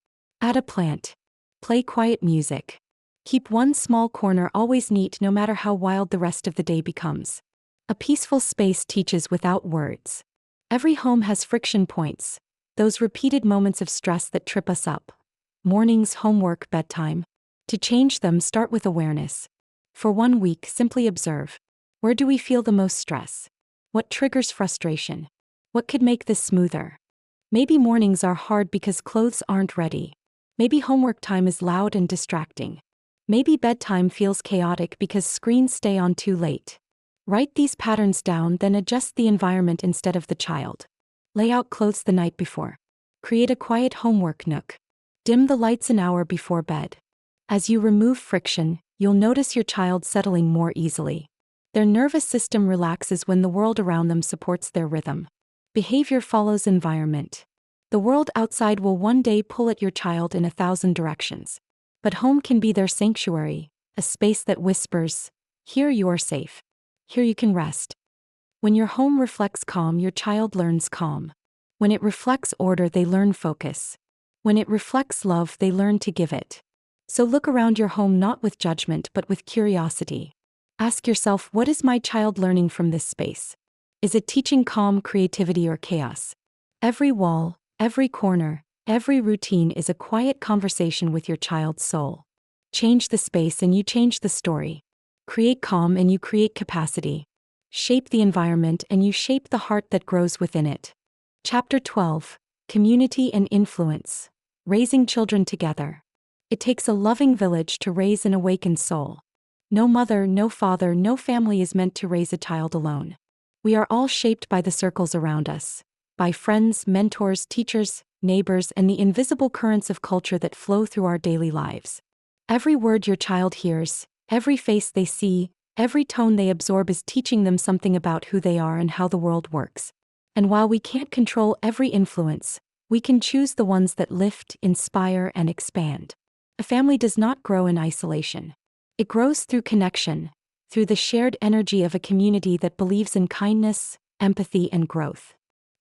Add a plant. Play quiet music. Keep one small corner always neat no matter how wild the rest of the day becomes. A peaceful space teaches without words. Every home has friction points, those repeated moments of stress that trip us up. Mornings, homework, bedtime. To change them, start with awareness. For 1 week, simply observe. Where do we feel the most stress? What triggers frustration? What could make this smoother? Maybe mornings are hard because clothes aren't ready. Maybe homework time is loud and distracting. Maybe bedtime feels chaotic because screens stay on too late. Write these patterns down, then adjust the environment instead of the child. Lay out clothes the night before. Create a quiet homework nook. Dim the lights an hour before bed. As you remove friction, you'll notice your child settling more easily. Their nervous system relaxes when the world around them supports their rhythm. Behavior follows environment. The world outside will one day pull at your child in 1,000 directions. But home can be their sanctuary, a space that whispers, here you are safe. Here you can rest. When your home reflects calm, your child learns calm. When it reflects order, they learn focus. When it reflects love, they learn to give it. So look around your home not with judgment but with curiosity. Ask yourself, what is my child learning from this space? Is it teaching calm, creativity, or chaos? Every wall, every corner, every routine is a quiet conversation with your child's soul. Change the space and you change the story. Create calm and you create capacity. Shape the environment and you shape the heart that grows within it. Chapter 12. Community and Influence. Raising Children Together. It takes a loving village to raise an awakened soul. No mother, no father, no family is meant to raise a child alone. We are all shaped by the circles around us, by friends, mentors, teachers, neighbors, and the invisible currents of culture that flow through our daily lives. Every word your child hears, every face they see, every tone they absorb is teaching them something about who they are and how the world works. And while we can't control every influence, we can choose the ones that lift, inspire, and expand. A family does not grow in isolation. It grows through connection, through the shared energy of a community that believes in kindness, empathy, and growth.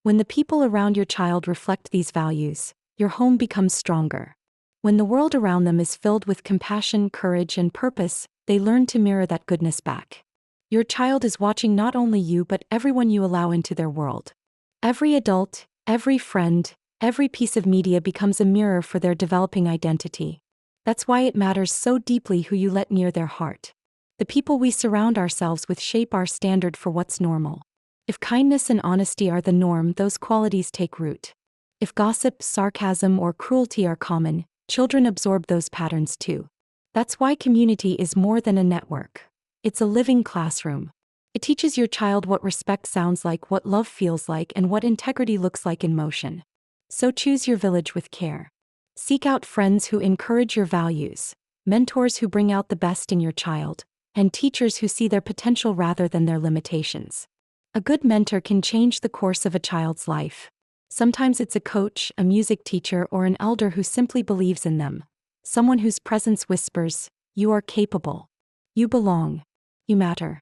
When the people around your child reflect these values, your home becomes stronger. When the world around them is filled with compassion, courage, and purpose, they learn to mirror that goodness back. Your child is watching not only you but everyone you allow into their world. Every adult, every friend, Every piece of media becomes a mirror for their developing identity. That's why it matters so deeply who you let near their heart. The people we surround ourselves with shape our standard for what's normal. If kindness and honesty are the norm, those qualities take root. If gossip, sarcasm, or cruelty are common, children absorb those patterns too. That's why community is more than a network. It's a living classroom. It teaches your child what respect sounds like, what love feels like, and what integrity looks like in motion. So choose your village with care. Seek out friends who encourage your values, mentors who bring out the best in your child, and teachers who see their potential rather than their limitations. A good mentor can change the course of a child's life. Sometimes it's a coach, a music teacher, or an elder who simply believes in them. Someone whose presence whispers, "You are capable. You belong. You matter."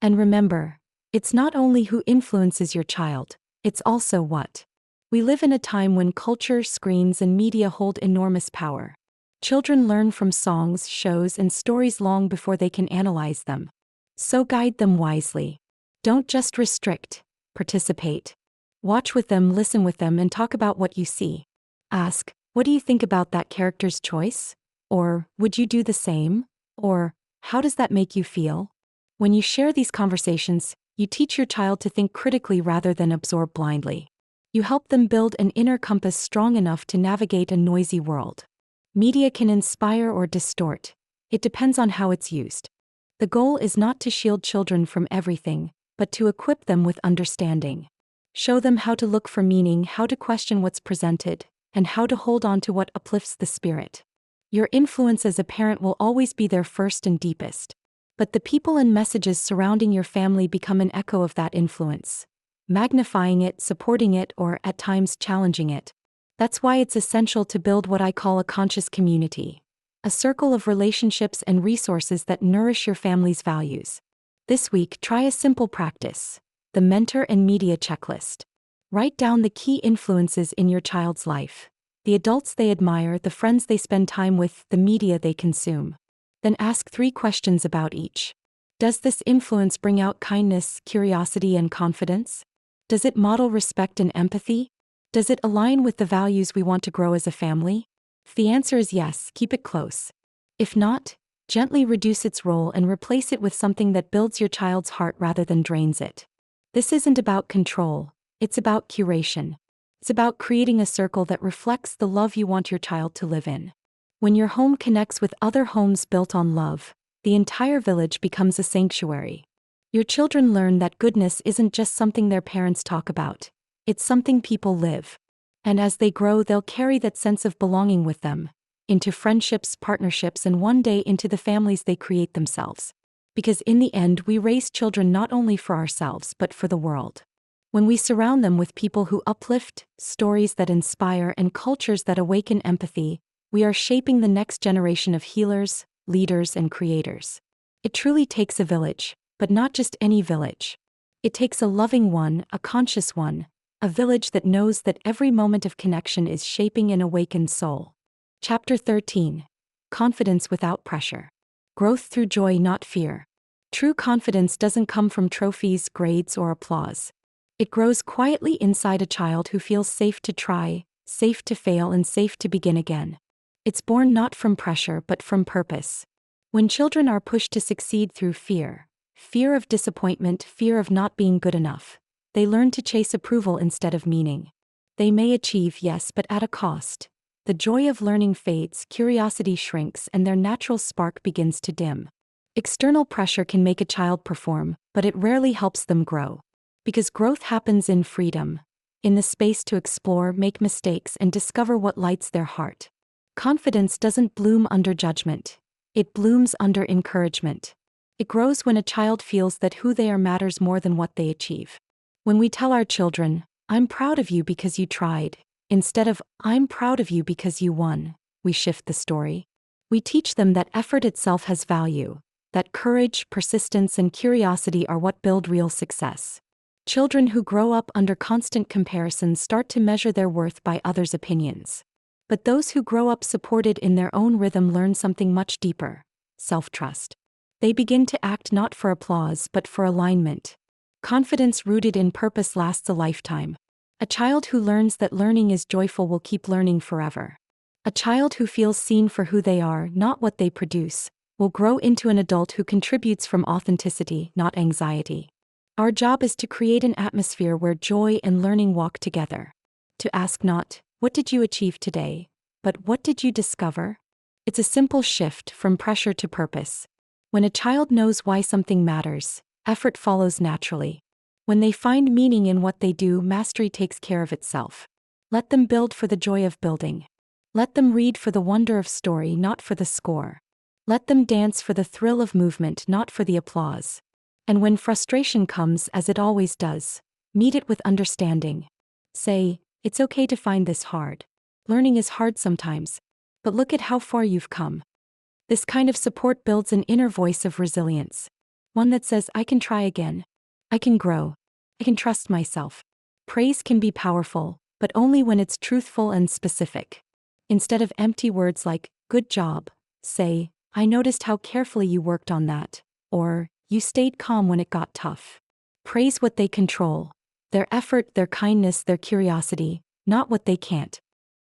And remember, it's not only who influences your child, it's also what. We live in a time when culture, screens, and media hold enormous power. Children learn from songs, shows, and stories long before they can analyze them. So guide them wisely. Don't just restrict, participate. Watch with them, listen with them, and talk about what you see. Ask, "What do you think about that character's choice?" Or, "Would you do the same?" Or, "How does that make you feel?" When you share these conversations, you teach your child to think critically rather than absorb blindly. You help them build an inner compass strong enough to navigate a noisy world. Media can inspire or distort. It depends on how it's used. The goal is not to shield children from everything, but to equip them with understanding. Show them how to look for meaning, how to question what's presented, and how to hold on to what uplifts the spirit. Your influence as a parent will always be there first and deepest. But the people and messages surrounding your family become an echo of that influence, magnifying it, supporting it, or at times challenging it. That's why it's essential to build what I call a conscious community, a circle of relationships and resources that nourish your family's values. This week, try a simple practice: the mentor and media checklist. Write down the key influences in your child's life, the adults they admire, the friends they spend time with, the media they consume. Then ask 3 questions about each. Does this influence bring out kindness, curiosity, and confidence? Does it model respect and empathy? Does it align with the values we want to grow as a family? If the answer is yes, keep it close. If not, gently reduce its role and replace it with something that builds your child's heart rather than drains it. This isn't about control, it's about curation. It's about creating a circle that reflects the love you want your child to live in. When your home connects with other homes built on love, the entire village becomes a sanctuary. Your children learn that goodness isn't just something their parents talk about, it's something people live. And as they grow, they'll carry that sense of belonging with them, into friendships, partnerships, and one day into the families they create themselves. Because in the end, we raise children not only for ourselves but for the world. When we surround them with people who uplift, stories that inspire, and cultures that awaken empathy, we are shaping the next generation of healers, leaders, and creators. It truly takes a village, but not just any village. It takes a loving one, a conscious one, a village that knows that every moment of connection is shaping an awakened soul. Chapter 13. Confidence without pressure. Growth through joy, not fear. True confidence doesn't come from trophies, grades, or applause. It grows quietly inside a child who feels safe to try, safe to fail, and safe to begin again. It's born not from pressure but from purpose. When children are pushed to succeed through fear of disappointment, fear of not being good enough, they learn to chase approval instead of meaning. They may achieve, yes, but at a cost. The joy of learning fades, curiosity shrinks, and their natural spark begins to dim. External pressure can make a child perform, but it rarely helps them grow. Because growth happens in freedom, in the space to explore, make mistakes, and discover what lights their heart. Confidence doesn't bloom under judgment. It blooms under encouragement. It grows when a child feels that who they are matters more than what they achieve. When we tell our children, "I'm proud of you because you tried," instead of "I'm proud of you because you won," we shift the story. We teach them that effort itself has value, that courage, persistence, and curiosity are what build real success. Children who grow up under constant comparison start to measure their worth by others' opinions. But those who grow up supported in their own rhythm learn something much deeper: self-trust. They begin to act not for applause but for alignment. Confidence rooted in purpose lasts a lifetime. A child who learns that learning is joyful will keep learning forever. A child who feels seen for who they are, not what they produce, will grow into an adult who contributes from authenticity, not anxiety. Our job is to create an atmosphere where joy and learning walk together. To ask not, "What did you achieve today?" but "What did you discover?" It's a simple shift from pressure to purpose. When a child knows why something matters, effort follows naturally. When they find meaning in what they do, mastery takes care of itself. Let them build for the joy of building. Let them read for the wonder of story, not for the score. Let them dance for the thrill of movement, not for the applause. And when frustration comes, as it always does, meet it with understanding. Say, "It's okay to find this hard. Learning is hard sometimes. But look at how far you've come." This kind of support builds an inner voice of resilience. One that says, "I can try again. I can grow. I can trust myself." Praise can be powerful, but only when it's truthful and specific. Instead of empty words like, "Good job," say, "I noticed how carefully you worked on that," or, "You stayed calm when it got tough." Praise what they control: their effort, their kindness, their curiosity, not what they can't.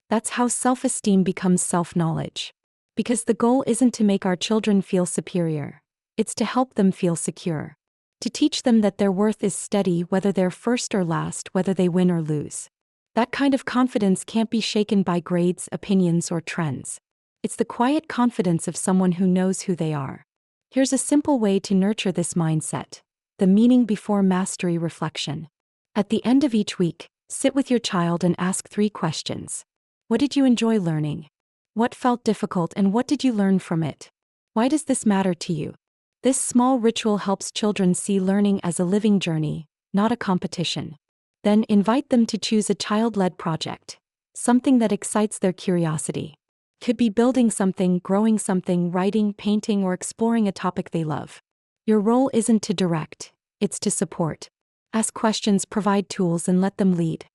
That's how self-esteem becomes self-knowledge. Because the goal isn't to make our children feel superior. It's to help them feel secure. To teach them that their worth is steady, whether they're first or last, whether they win or lose. That kind of confidence can't be shaken by grades, opinions, or trends. It's the quiet confidence of someone who knows who they are. Here's a simple way to nurture this mindset: the meaning before mastery reflection. At the end of each week, sit with your child and ask 3 questions. What did you enjoy learning? What felt difficult, and what did you learn from it? Why does this matter to you? This small ritual helps children see learning as a living journey, not a competition. Then invite them to choose a child-led project, something that excites their curiosity. Could be building something, growing something, writing, painting, or exploring a topic they love. Your role isn't to direct, it's to support. Ask questions, provide tools, and let them lead.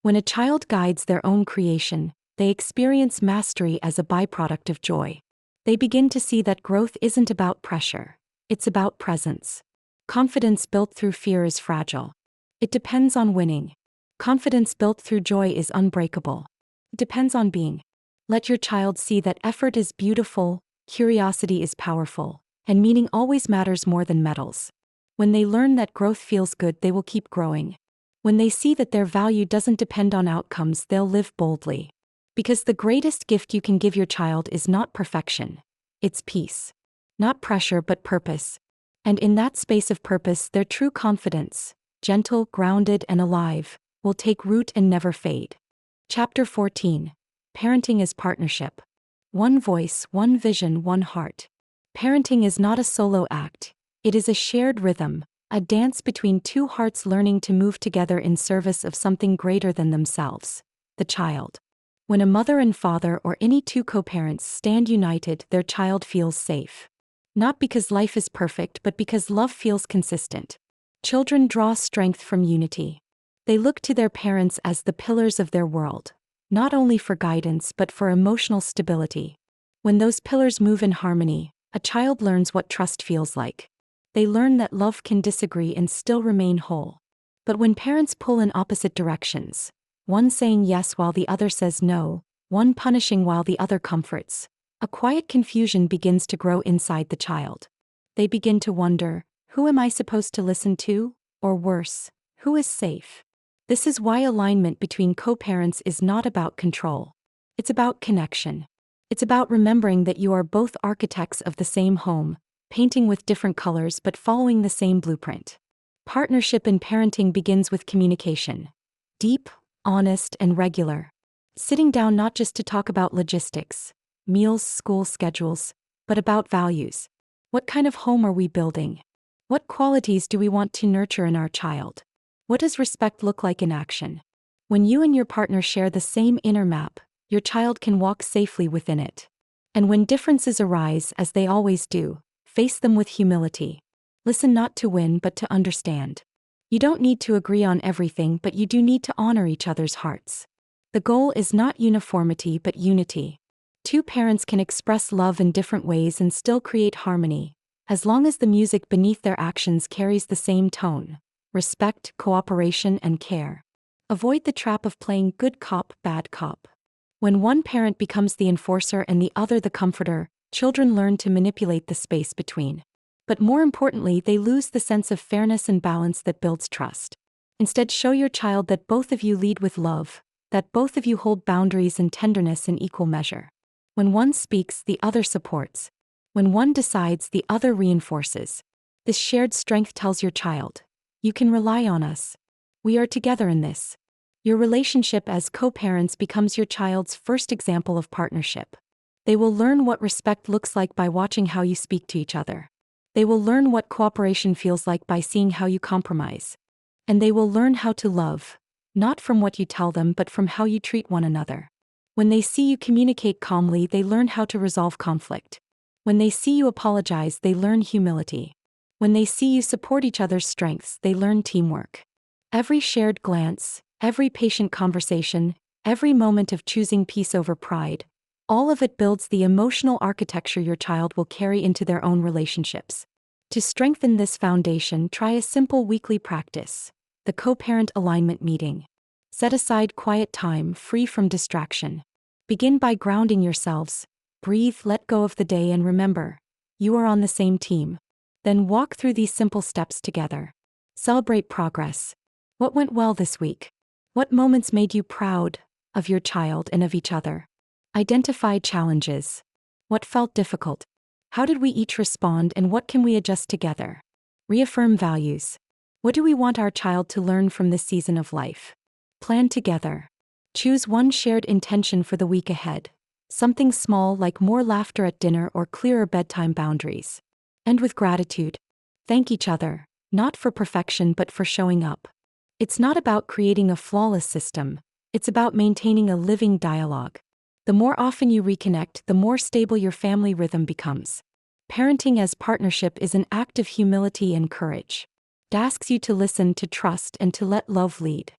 When a child guides their own creation, they experience mastery as a byproduct of joy. They begin to see that growth isn't about pressure, it's about presence. Confidence built through fear is fragile. It depends on winning. Confidence built through joy is unbreakable. It depends on being. Let your child see that effort is beautiful, curiosity is powerful, and meaning always matters more than medals. When they learn that growth feels good, they will keep growing. When they see that their value doesn't depend on outcomes, they'll live boldly. Because the greatest gift you can give your child is not perfection, it's peace. Not pressure, but purpose. And in that space of purpose, their true confidence, gentle, grounded, and alive, will take root and never fade. Chapter 14. Parenting as Partnership. One voice, one vision, one heart. Parenting is not a solo act. It is a shared rhythm, a dance between 2 hearts learning to move together in service of something greater than themselves, the child. When a mother and father or any 2 co-parents stand united, their child feels safe. Not because life is perfect, but because love feels consistent. Children draw strength from unity. They look to their parents as the pillars of their world, not only for guidance but for emotional stability. When those pillars move in harmony, a child learns what trust feels like. They learn that love can disagree and still remain whole. But when parents pull in opposite directions, one saying yes while the other says no, one punishing while the other comforts, a quiet confusion begins to grow inside the child. They begin to wonder, who am I supposed to listen to? Or worse, who is safe? This is why alignment between co-parents is not about control. It's about connection. It's about remembering that you are both architects of the same home, painting with different colors but following the same blueprint. Partnership in parenting begins with communication. Deep, honest, and regular. Sitting down not just to talk about logistics, meals, school schedules, but about values. What kind of home are we building? What qualities do we want to nurture in our child? What does respect look like in action? When you and your partner share the same inner map, your child can walk safely within it. And when differences arise, as they always do, face them with humility. Listen not to win but to understand. You don't need to agree on everything, but you do need to honor each other's hearts. The goal is not uniformity but unity. 2 parents can express love in different ways and still create harmony, as long as the music beneath their actions carries the same tone: respect, cooperation, and care. Avoid the trap of playing good cop, bad cop. When one parent becomes the enforcer and the other the comforter, children learn to manipulate the space between. But more importantly, they lose the sense of fairness and balance that builds trust. Instead, show your child that both of you lead with love, that both of you hold boundaries and tenderness in equal measure. When one speaks, the other supports. When one decides, the other reinforces. This shared strength tells your child, you can rely on us. We are together in this. Your relationship as co-parents becomes your child's first example of partnership. They will learn what respect looks like by watching how you speak to each other. They will learn what cooperation feels like by seeing how you compromise. And they will learn how to love, not from what you tell them but from how you treat one another. When they see you communicate calmly, they learn how to resolve conflict. When they see you apologize, they learn humility. When they see you support each other's strengths, they learn teamwork. Every shared glance, every patient conversation, every moment of choosing peace over pride, all of it builds the emotional architecture your child will carry into their own relationships. To strengthen this foundation, try a simple weekly practice, the co-parent alignment meeting. Set aside quiet time free from distraction. Begin by grounding yourselves. Breathe, let go of the day, and remember, you are on the same team. Then walk through these simple steps together. Celebrate progress. What went well this week? What moments made you proud of your child and of each other? Identify challenges. What felt difficult? How did we each respond, and what can we adjust together? Reaffirm values. What do we want our child to learn from this season of life? Plan together. Choose one shared intention for the week ahead. Something small like more laughter at dinner or clearer bedtime boundaries. End with gratitude. Thank each other, not for perfection but for showing up. It's not about creating a flawless system, it's about maintaining a living dialogue. The more often you reconnect, the more stable your family rhythm becomes. Parenting as partnership is an act of humility and courage. It asks you to listen, to trust, and to let love lead.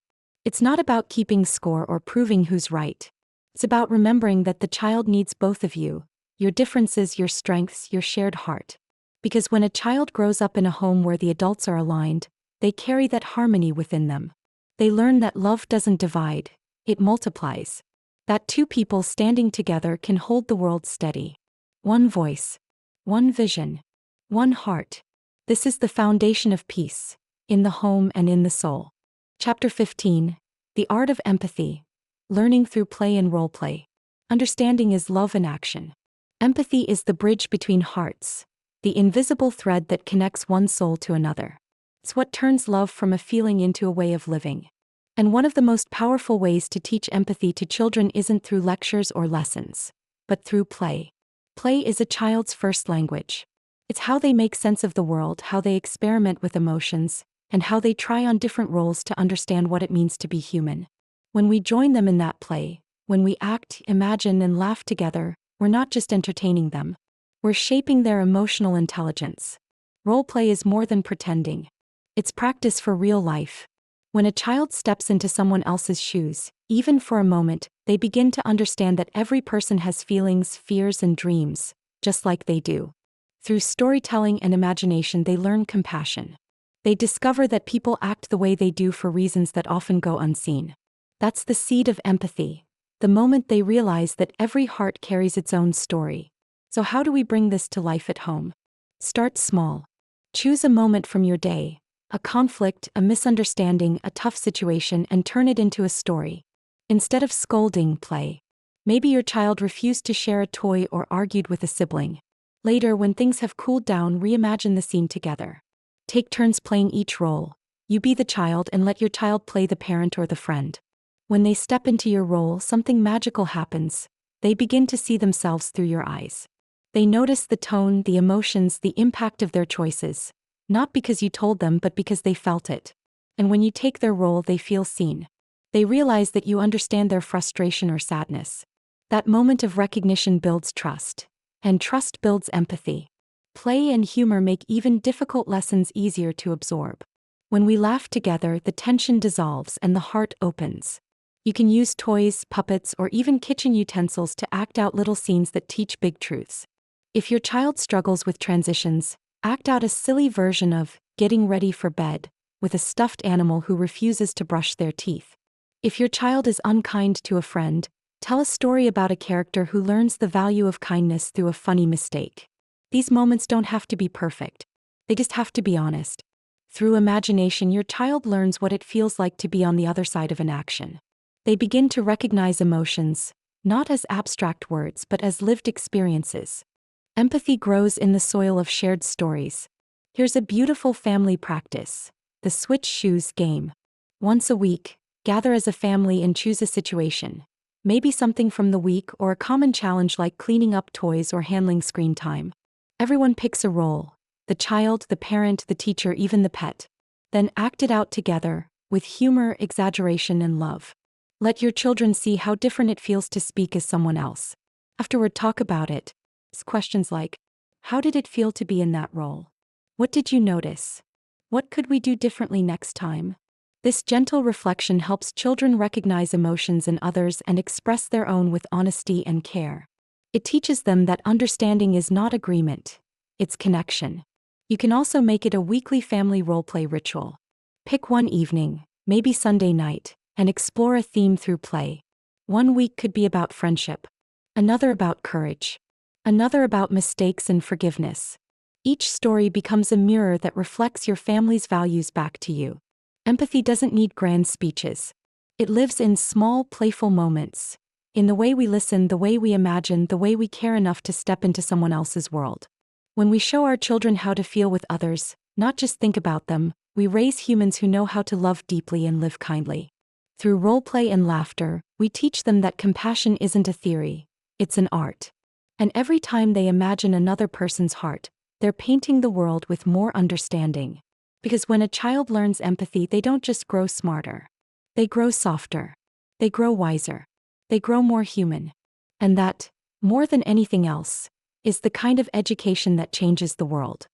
It's not about keeping score or proving who's right. It's about remembering that the child needs both of you, your differences, your strengths, your shared heart. Because when a child grows up in a home where the adults are aligned, they carry that harmony within them. They learn that love doesn't divide, it multiplies. That two people standing together can hold the world steady. One voice, one vision, one heart. This is the foundation of peace, in the home and in the soul. Chapter 15, The Art of Empathy. Learning through play and role play. Understanding is love in action. Empathy is the bridge between hearts, the invisible thread that connects one soul to another. It's what turns love from a feeling into a way of living. And one of the most powerful ways to teach empathy to children isn't through lectures or lessons, but through play. Play is a child's first language. It's how they make sense of the world, how they experiment with emotions, and how they try on different roles to understand what it means to be human. When we join them in that play, when we act, imagine, and laugh together, we're not just entertaining them. We're shaping their emotional intelligence. Role play is more than pretending. It's practice for real life. When a child steps into someone else's shoes, even for a moment, they begin to understand that every person has feelings, fears, and dreams, just like they do. Through storytelling and imagination, they learn compassion. They discover that people act the way they do for reasons that often go unseen. That's the seed of empathy, the moment they realize that every heart carries its own story. So how do we bring this to life at home? Start small. Choose a moment from your day, a conflict, a misunderstanding, a tough situation, and turn it into a story. Instead of scolding, play. Maybe your child refused to share a toy or argued with a sibling. Later, when things have cooled down, reimagine the scene together. Take turns playing each role. You be the child and let your child play the parent or the friend. When they step into your role, something magical happens. They begin to see themselves through your eyes. They notice the tone, the emotions, the impact of their choices. Not because you told them, but because they felt it. And when you take their role, they feel seen. They realize that you understand their frustration or sadness. That moment of recognition builds trust. And trust builds empathy. Play and humor make even difficult lessons easier to absorb. When we laugh together, the tension dissolves and the heart opens. You can use toys, puppets, or even kitchen utensils to act out little scenes that teach big truths. If your child struggles with transitions, act out a silly version of getting ready for bed with a stuffed animal who refuses to brush their teeth. If your child is unkind to a friend, tell a story about a character who learns the value of kindness through a funny mistake. These moments don't have to be perfect. They just have to be honest. Through imagination, your child learns what it feels like to be on the other side of an action. They begin to recognize emotions, not as abstract words but as lived experiences. Empathy grows in the soil of shared stories. Here's a beautiful family practice: the switch shoes game. Once a week, gather as a family and choose a situation. Maybe something from the week or a common challenge like cleaning up toys or handling screen time. Everyone picks a role: the child, the parent, the teacher, even the pet. Then act it out together, with humor, exaggeration, and love. Let your children see how different it feels to speak as someone else. Afterward, talk about it. Questions like, how did it feel to be in that role? What did you notice? What could we do differently next time? This gentle reflection helps children recognize emotions in others and express their own with honesty and care. It teaches them that understanding is not agreement, it's connection. You can also make it a weekly family roleplay ritual. Pick one evening, maybe Sunday night, and explore a theme through play. One week could be about friendship, another about courage, another about mistakes and forgiveness. Each story becomes a mirror that reflects your family's values back to you. Empathy doesn't need grand speeches. It lives in small, playful moments, in the way we listen, the way we imagine, the way we care enough to step into someone else's world. When we show our children how to feel with others, not just think about them, we raise humans who know how to love deeply and live kindly. Through roleplay and laughter, we teach them that compassion isn't a theory, it's an art. And every time they imagine another person's heart, they're painting the world with more understanding. Because when a child learns empathy, they don't just grow smarter. They grow softer. They grow wiser. They grow more human. And that, more than anything else, is the kind of education that changes the world.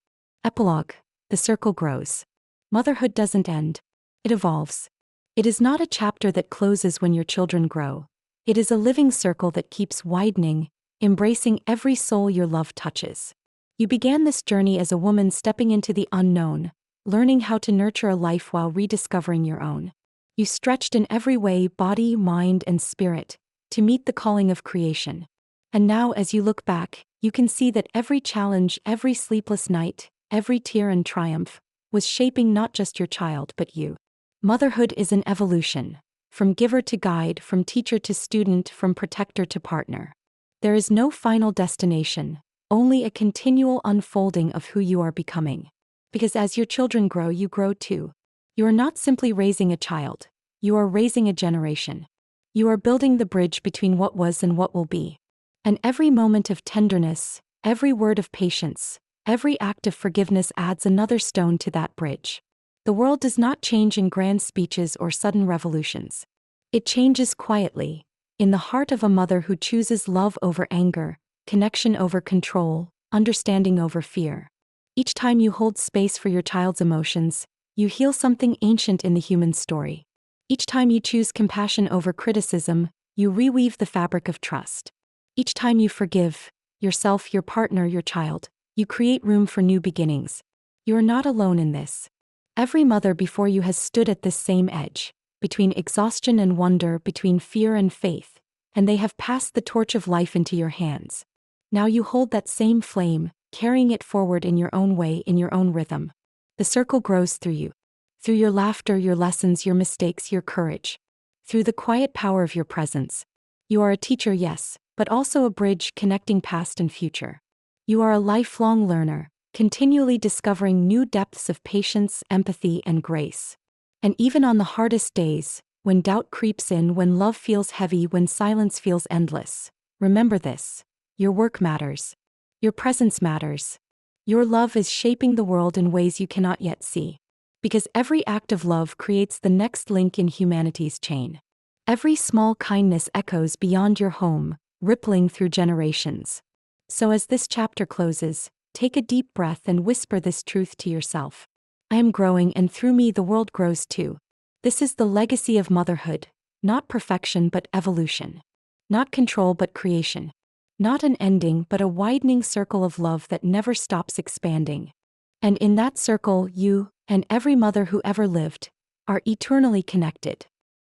Epilogue: the circle grows. Motherhood doesn't end. It evolves. It is not a chapter that closes when your children grow. It is a living circle that keeps widening, embracing every soul your love touches. You began this journey as a woman stepping into the unknown, learning how to nurture a life while rediscovering your own. You stretched in every way, body, mind, and spirit, to meet the calling of creation. And now, as you look back, you can see that every challenge, every sleepless night, every tear and triumph, was shaping not just your child but you. Motherhood is an evolution, from giver to guide, from teacher to student, from protector to partner. There is no final destination, only a continual unfolding of who you are becoming. Because as your children grow, you grow too. You are not simply raising a child, you are raising a generation. You are building the bridge between what was and what will be. And every moment of tenderness, every word of patience, every act of forgiveness adds another stone to that bridge. The world does not change in grand speeches or sudden revolutions. It changes quietly, in the heart of a mother who chooses love over anger, connection over control, understanding over fear. Each time you hold space for your child's emotions, you heal something ancient in the human story. Each time you choose compassion over criticism, you reweave the fabric of trust. Each time you forgive yourself, your partner, your child, you create room for new beginnings. You are not alone in this. Every mother before you has stood at this same edge, between exhaustion and wonder, between fear and faith, and they have passed the torch of life into your hands. Now you hold that same flame, carrying it forward in your own way, in your own rhythm. The circle grows through you. Through your laughter, your lessons, your mistakes, your courage. Through the quiet power of your presence. You are a teacher, yes, but also a bridge connecting past and future. You are a lifelong learner, continually discovering new depths of patience, empathy, and grace. And even on the hardest days, when doubt creeps in, when love feels heavy, when silence feels endless, remember this: your work matters. Your presence matters. Your love is shaping the world in ways you cannot yet see. Because every act of love creates the next link in humanity's chain. Every small kindness echoes beyond your home, rippling through generations. So as this chapter closes, take a deep breath and whisper this truth to yourself: I am growing, and through me the world grows too. This is the legacy of motherhood, not perfection but evolution. Not control but creation. Not an ending but a widening circle of love that never stops expanding. And in that circle, you, and every mother who ever lived, are eternally connected.